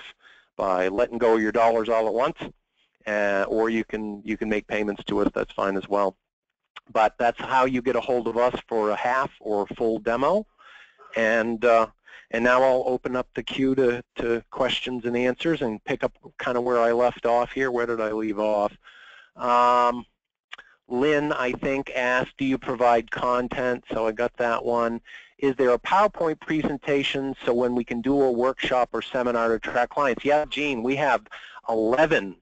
by letting go of your dollars all at once, or you can make payments to us. That's fine as well. But that's how you get a hold of us for a half or full demo. And now I'll open up the queue to questions and answers and pick up kind of where I left off here. Where did I leave off? Lynn, I think, asked, do you provide content? So I got that one. Is there a PowerPoint presentation so when we can do a workshop or seminar to attract clients? Yeah, Gene, we have 11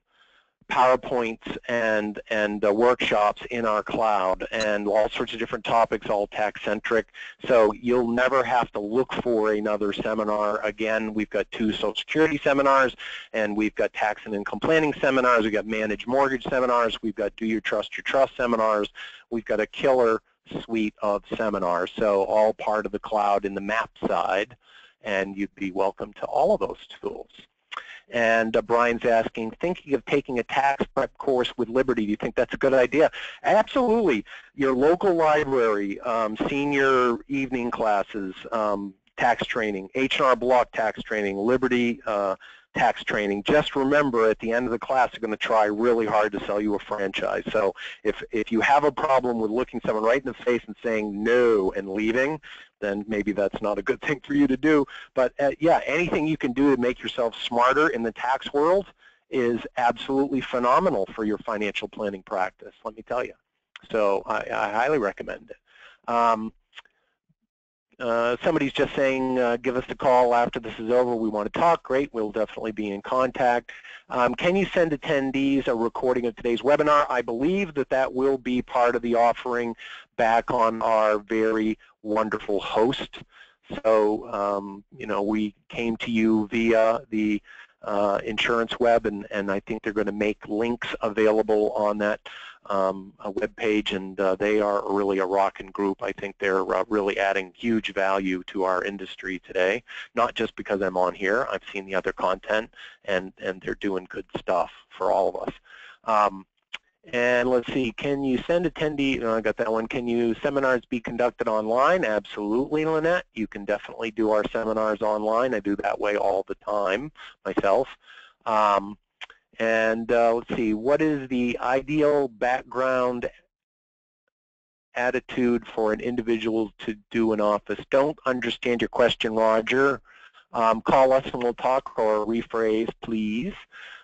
PowerPoints and workshops in our cloud, and all sorts of different topics, all tax-centric. So you'll never have to look for another seminar again. We've got 2 Social Security seminars, and we've got tax and income planning seminars. We've got managed mortgage seminars. We've got do your trust seminars. We've got a killer suite of seminars, so all part of the cloud in the map side, and you'd be welcome to all of those tools. And Brian's asking, thinking of taking a tax prep course with Liberty, do you think that's a good idea? Absolutely. Your local library, senior evening classes, tax training, H&R Block tax training, Liberty tax training. Just remember, at the end of the class, they're going to try really hard to sell you a franchise. So if you have a problem with looking someone right in the face and saying no and leaving, then maybe that's not a good thing for you to do. But yeah, anything you can do to make yourself smarter in the tax world is absolutely phenomenal for your financial planning practice, let me tell you. So I highly recommend it. Somebody's just saying, give us a call after this is over. We want to talk. Great. We'll definitely be in contact. Can you send attendees a recording of today's webinar? I believe that will be part of the offering back on our very wonderful host. So, we came to you via the insurance web, and I think they're going to make links available on that web page, and they are really a rocking group. I think they're really adding huge value to our industry today, not just because I'm on here. I've seen the other content, and they're doing good stuff for all of us. And let's see, can you send attendee, I got that one, can you seminars be conducted online? Absolutely, Lynette. You can definitely do our seminars online. I do that way all the time myself. Let's see, what is the ideal background attitude for an individual to do in office? Don't understand your question, Roger. Call us and we'll talk, or rephrase, please.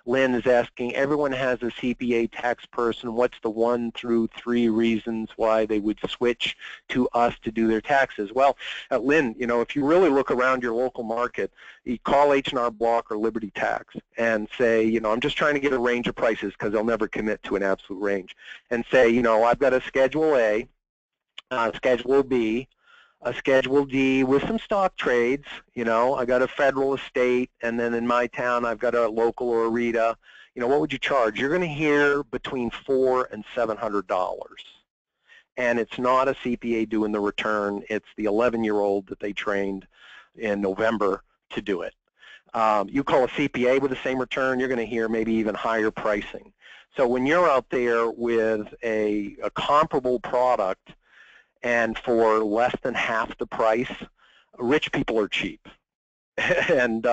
Lynn is asking, everyone has a CPA tax person. What's the 1 through 3 reasons why they would switch to us to do their taxes? Well, Lynn, if you really look around your local market, you call H&R Block or Liberty Tax and say, I'm just trying to get a range of prices, because they'll never commit to an absolute range, and say, I've got a Schedule A, Schedule B, a Schedule D with some stock trades. I got a federal estate, and then in my town I've got a local or a RETA. What would you charge? You're going to hear between $400 and $700. And it's not a CPA doing the return. It's the 11-year-old that they trained in November to do it. You call a CPA with the same return, you're going to hear maybe even higher pricing. So when you're out there with a comparable product, and for less than half the price, rich people are cheap. And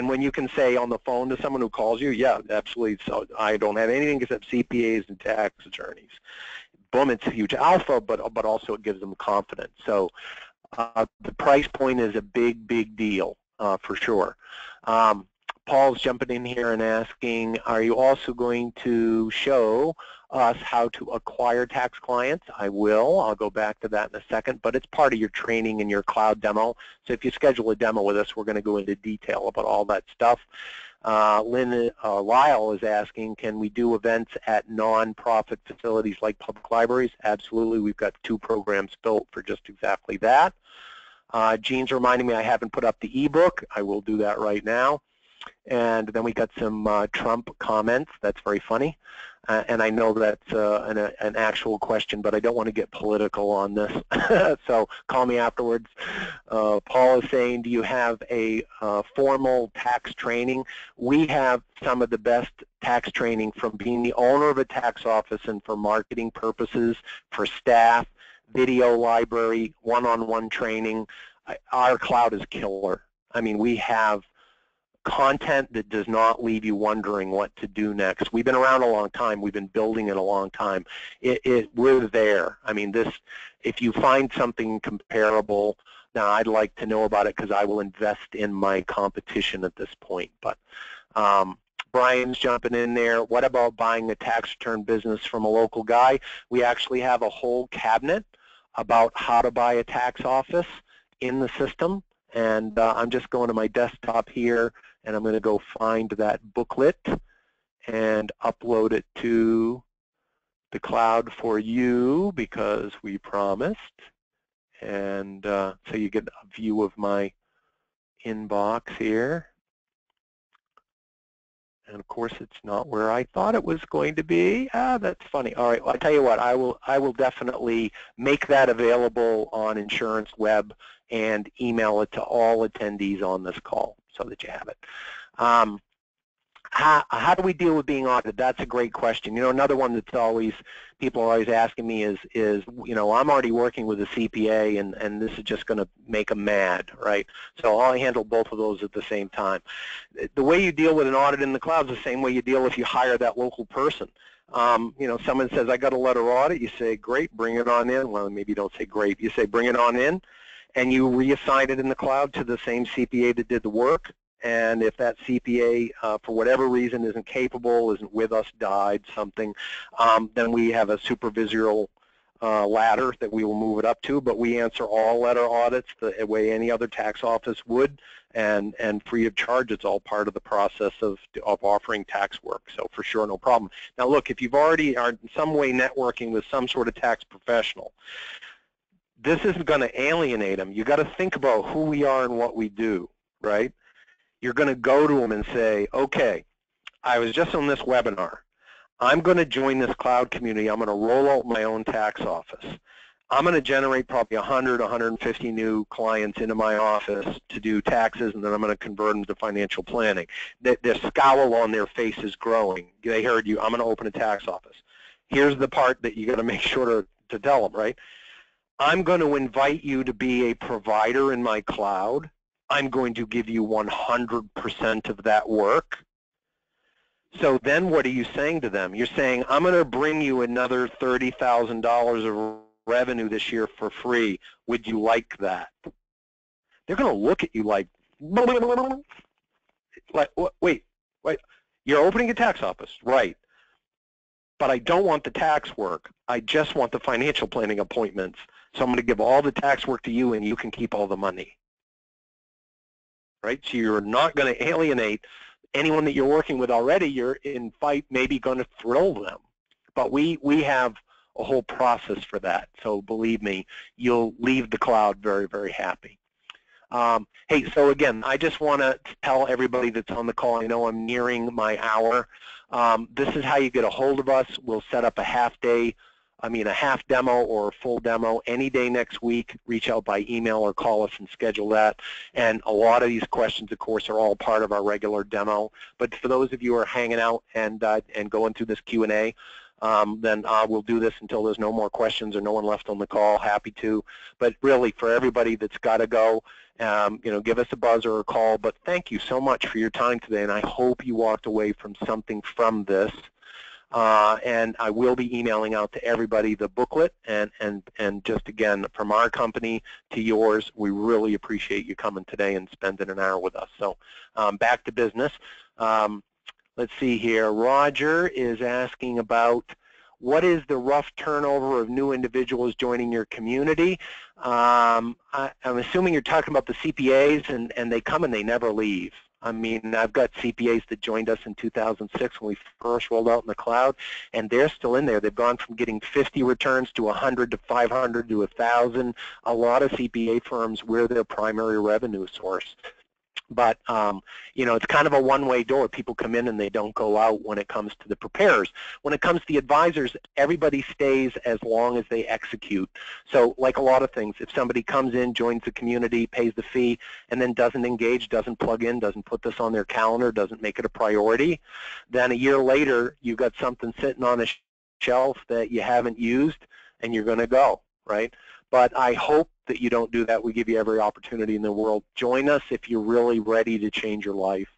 when you can say on the phone to someone who calls you, yeah, absolutely, so I don't have anything except CPAs and tax attorneys. Boom, it's a huge alpha, but also it gives them confidence. So the price point is a big, big deal for sure. Paul's jumping in here and asking, are you also going to show us how to acquire tax clients? I will. I'll go back to that in a second, but it's part of your training and your cloud demo. So if you schedule a demo with us, we're going to go into detail about all that stuff. Lyle is asking, can we do events at non-profit facilities like public libraries? Absolutely. We've got 2 programs built for just exactly that. Jean's reminding me I haven't put up the ebook. I will do that right now. And then we got some Trump comments. That's very funny. And I know that's an actual question, but I don't want to get political on this. So call me afterwards. Paul is saying, do you have a formal tax training? We have some of the best tax training from being the owner of a tax office and for marketing purposes, for staff, video library, one-on-one training. Our cloud is killer. I mean, we have content that does not leave you wondering what to do next. We've been around a long time. We've been building it a long time. We're there. I mean, if you find something comparable, now I'd like to know about it because I will invest in my competition at this point. But Brian's jumping in there. What about buying a tax return business from a local guy? We actually have a whole cabinet about how to buy a tax office in the system. And I'm just going to my desktop here, and I'm going to go find that booklet and upload it to the cloud for you because we promised. And so you get a view of my inbox here. And of course, it's not where I thought it was going to be. That's funny. All right, well, I'll tell you what, I will definitely make that available on Insurance Web and email it to all attendees on this call so that you have it. How do we deal with being audited? That's a great question. You know, another one that's always, people are always asking me is you know, I'm already working with a CPA and this is just going to make them mad, right? So I'll handle both of those at the same time. The way you deal with an audit in the cloud is the same way you deal if you hire that local person. You know, someone says, I got a letter audit. You say, great, bring it on in. Well, maybe you don't say great. You say, bring it on in, and you reassign it in the cloud to the same CPA that did the work. And if that CPA, for whatever reason, isn't capable, isn't with us, died, something, then we have a supervisorial ladder that we will move it up to. But we answer all letter audits the way any other tax office would, and free of charge. It's all part of the process of offering tax work. So for sure, no problem. Now look, if you've already are in some way networking with some sort of tax professional, this isn't going to alienate them. You got to think about who we are and what we do, right? You're going to go to them and say, okay, I was just on this webinar. I'm going to join this cloud community. I'm going to roll out my own tax office. I'm going to generate probably 100, 150 new clients into my office to do taxes, and then I'm going to convert them to financial planning. Their scowl on their face is growing. They heard you, I'm going to open a tax office. Here's the part that you got to make sure to tell them, right? I'm going to invite you to be a provider in my cloud. I'm going to give you 100% of that work. So then what are you saying to them? You're saying, I'm going to bring you another $30,000 of revenue this year for free. Would you like that? They're going to look at you like wait, you're opening a tax office, right? But I don't want the tax work. I just want the financial planning appointments. So I'm going to give all the tax work to you, and you can keep all the money. Right? So you're not going to alienate anyone that you're working with already. You're in fact maybe going to thrill them. But we have a whole process for that. So believe me, you'll leave the cloud very, very happy. Hey, so again, I just want to tell everybody that's on the call, I know I'm nearing my hour. This is how you get a hold of us. We'll set up a half demo or a full demo any day next week. Reach out by email or call us and schedule that. And a lot of these questions, of course, are all part of our regular demo. But for those of you who are hanging out and going through this Q&A, then we'll do this until there's no more questions or no one left on the call. Happy to. But really, for everybody that's got to go, you know, give us a buzz or a call. But thank you so much for your time today, and I hope you walked away from something from this. and I will be emailing out to everybody the booklet, and just again, from our company to yours, we really appreciate you coming today and spending an hour with us. So back to business. Let's see here. Roger is asking about what is the rough turnover of new individuals joining your community. I'm assuming you're talking about the CPAs, and they come and they never leave. I mean, I've got CPAs that joined us in 2006 when we first rolled out in the cloud, and they're still in there. They've gone from getting 50 returns to 100 to 500 to 1,000. A lot of CPA firms, we're their primary revenue source. But, you know, it's kind of a one-way door. People come in and they don't go out when it comes to the preparers. When it comes to the advisors, everybody stays as long as they execute. So like a lot of things, if somebody comes in, joins the community, pays the fee, and then doesn't engage, doesn't plug in, doesn't put this on their calendar, doesn't make it a priority, then a year later, you've got something sitting on a shelf that you haven't used, and you're going to go, right? But I hope that you don't do that. We give you every opportunity in the world. Join us if you're really ready to change your life.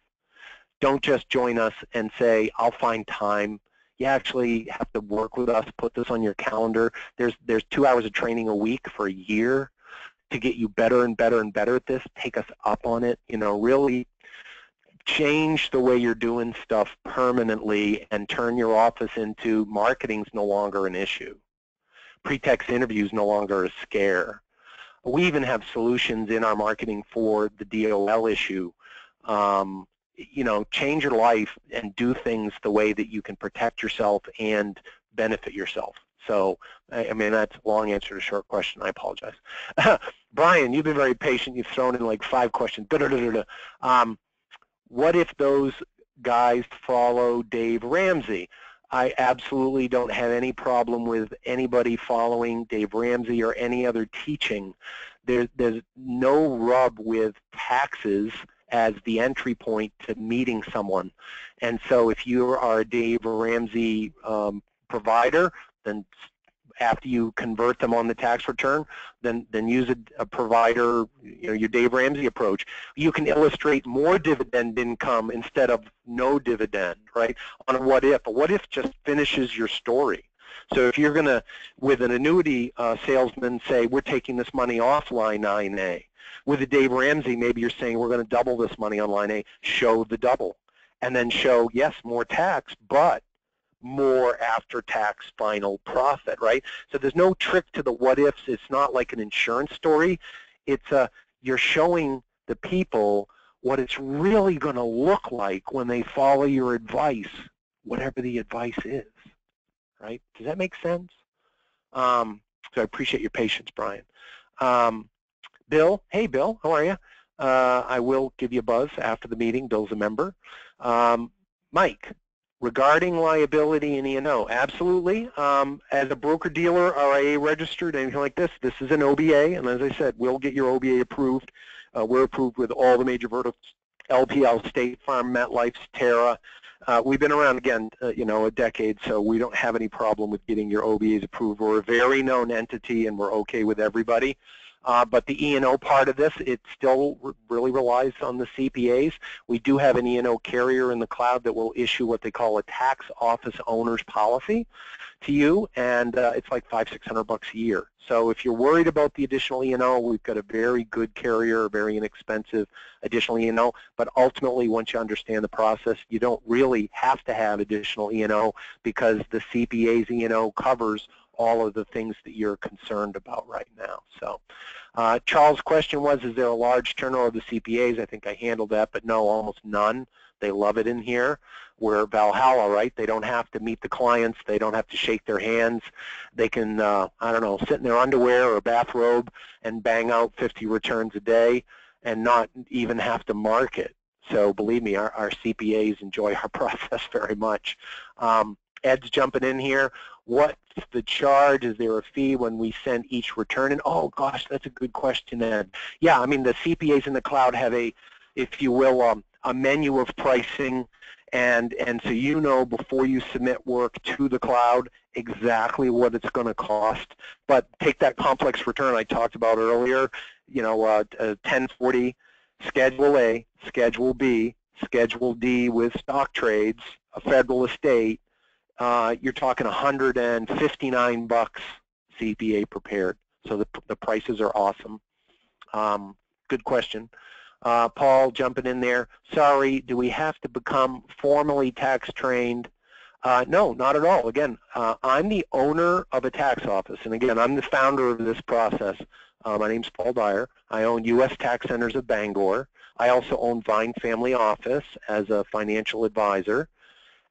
Don't just join us and say, I'll find time. You actually have to work with us, put this on your calendar. There's 2 hours of training a week for a year to get you better and better and better at this. Take us up on it. You know, really change the way you're doing stuff permanently and turn your office into marketing's no longer an issue. Pretext interviews no longer a scare. We even have solutions in our marketing for the DOL issue. You know, change your life and do things the way that you can protect yourself and benefit yourself. So, I mean, that's a long answer to a short question. I apologize. Brian, you've been very patient. You've thrown in like 5 questions. What if those guys follow Dave Ramsey? I absolutely don't have any problem with anybody following Dave Ramsey or any other teaching. There's no rub with taxes as the entry point to meeting someone. And so if you are a Dave Ramsey provider, then after you convert them on the tax return, then use a provider, you know, your Dave Ramsey approach. You can illustrate more dividend income instead of no dividend, right, on a what if. A what if just finishes your story. So if you're going to, with an annuity salesman, say, we're taking this money off line 9A. With a Dave Ramsey, maybe you're saying, we're going to double this money on line A. Show the double. And then show, yes, more tax, but more after-tax final profit, right? So there's no trick to the what-ifs. It's not like an insurance story. It's you're showing the people what it's really going to look like when they follow your advice, whatever the advice is, right? Does that make sense? So I appreciate your patience, Brian. Bill, hey, Bill, how are you? I will give you a buzz after the meeting. Bill's a member. Mike. Regarding liability in E&O, absolutely. As a broker-dealer, RIA registered, anything like this, this is an OBA, and as I said, we'll get your OBA approved. We're approved with all the major verticals, LPL, State Farm, MetLife, Terra. We've been around, again, you know, a decade, so we don't have any problem with getting your OBAs approved. We're a very known entity, and we're okay with everybody. But the E&O part of this, it still really relies on the CPAs. We do have an E&O carrier in the cloud that will issue what they call a tax office owner's policy to you, and it's like $500-600 a year. So if you're worried about the additional E&O, we've got a very good carrier, very inexpensive additional E&O, but ultimately once you understand the process, you don't really have to have additional E&O because the CPA's E&O covers all of the things that you're concerned about right now. So Charles' question was, is there a large turnover of the CPAs? I think I handled that, but no, almost none. They love it in here. We're Valhalla, right? They don't have to meet the clients. They don't have to shake their hands. They can, I don't know, sit in their underwear or bathrobe and bang out 50 returns a day and not even have to market. So believe me, our CPAs enjoy our process very much. Ed's jumping in here. What's the charge? Is there a fee when we send each return? And oh gosh, that's a good question, Ed. Yeah, I mean the CPAs in the cloud have a, if you will, a menu of pricing, and so you know before you submit work to the cloud exactly what it's going to cost. But take that complex return I talked about earlier. You know, 1040, Schedule A, Schedule B, Schedule D with stock trades, a federal estate, you're talking $159 CPA prepared. So the prices are awesome. Good question. Paul, jumping in there. Sorry, do we have to become formally tax trained? No, not at all. Again, I'm the owner of a tax office, and again, I'm the founder of this process. My name's Paul Dyer. I own U.S. Tax Centers of Bangor. I also own Vine Family Office as a financial advisor,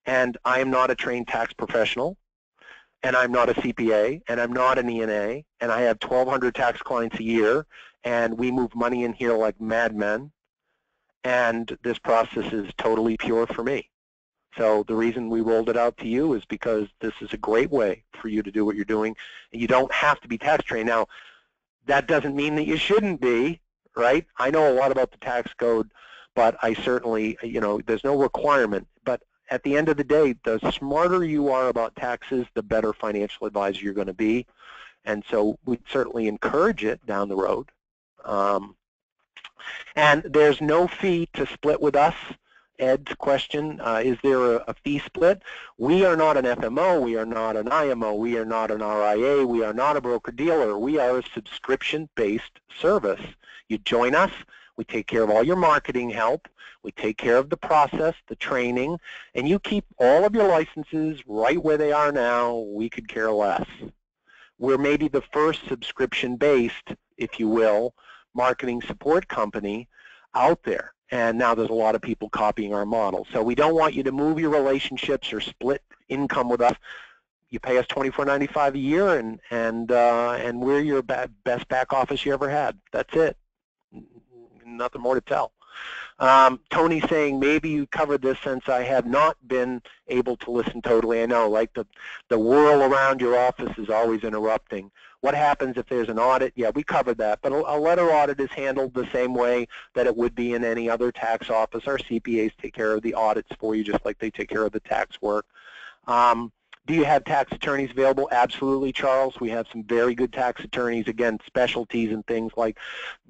and I am not a trained tax professional, and I'm not a CPA, and I'm not an ENA, and I have 1,200 tax clients a year, and we move money in here like madmen, and this process is totally pure for me. So the reason we rolled it out to you is because this is a great way for you to do what you're doing, and you don't have to be tax trained. Now, that doesn't mean that you shouldn't be, right? I know a lot about the tax code, but I certainly, there's no requirement. But at the end of the day, the smarter you are about taxes, the better financial advisor you're going to be. And so we'd certainly encourage it down the road. And there's no fee to split with us. Ed's question, is there a fee split? We are not an FMO, we are not an IMO, we are not an RIA, we are not a broker-dealer. We are a subscription-based service. You join us, we take care of all your marketing help, we take care of the process, the training, and you keep all of your licenses right where they are now. We could care less. We're maybe the first subscription-based, if you will, marketing support company out there. And now there's a lot of people copying our model. So we don't want you to move your relationships or split income with us. You pay us $24.95 a year, and we're your best back office you ever had. That's it. Nothing more to tell. Tony's saying maybe you covered this since I have not been able to listen totally. I know, like the whirl around your office is always interrupting. What happens if there's an audit? Yeah, we covered that. But a letter audit is handled the same way that it would be in any other tax office. Our CPAs take care of the audits for you just like they take care of the tax work. Do you have tax attorneys available? Absolutely, Charles. We have some very good tax attorneys, again, specialties in things like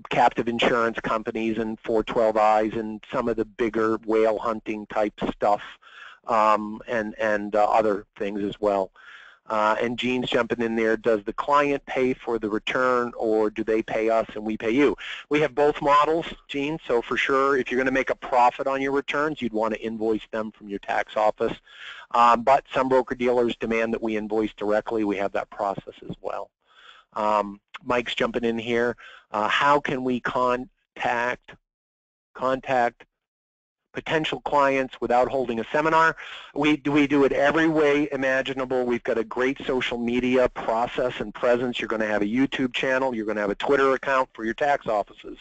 captive insurance companies and 412Is and some of the bigger whale hunting type stuff, and other things as well. And Gene's jumping in there. Does the client pay for the return, or do they pay us and we pay you? We have both models, Gene. So for sure, if you're going to make a profit on your returns, you'd want to invoice them from your tax office. But some broker-dealers demand that we invoice directly. We have that process as well. Mike's jumping in here. How can we contact potential clients without holding a seminar? We do it every way imaginable. We've got a great social media process and presence. You're going to have a YouTube channel. You're going to have a Twitter account for your tax offices.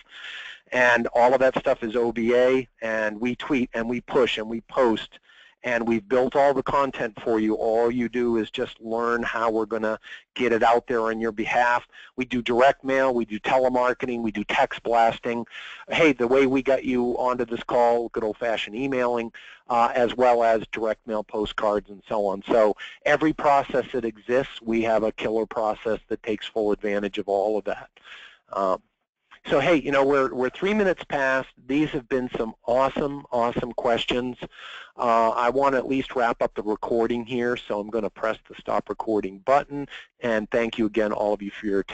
And all of that stuff is OBA, and we tweet and we push and we post. And we've built all the content for you. All you do is just learn how we're going to get it out there on your behalf. We do direct mail, we do telemarketing, we do text blasting. Hey, the way we got you onto this call, good old-fashioned emailing, as well as direct mail postcards and so on. So every process that exists, we have a killer process that takes full advantage of all of that. So hey, we're 3 minutes past. These have been some awesome questions. I want to at least wrap up the recording here, so I'm going to press the stop recording button. And thank you again, all of you, for your attention.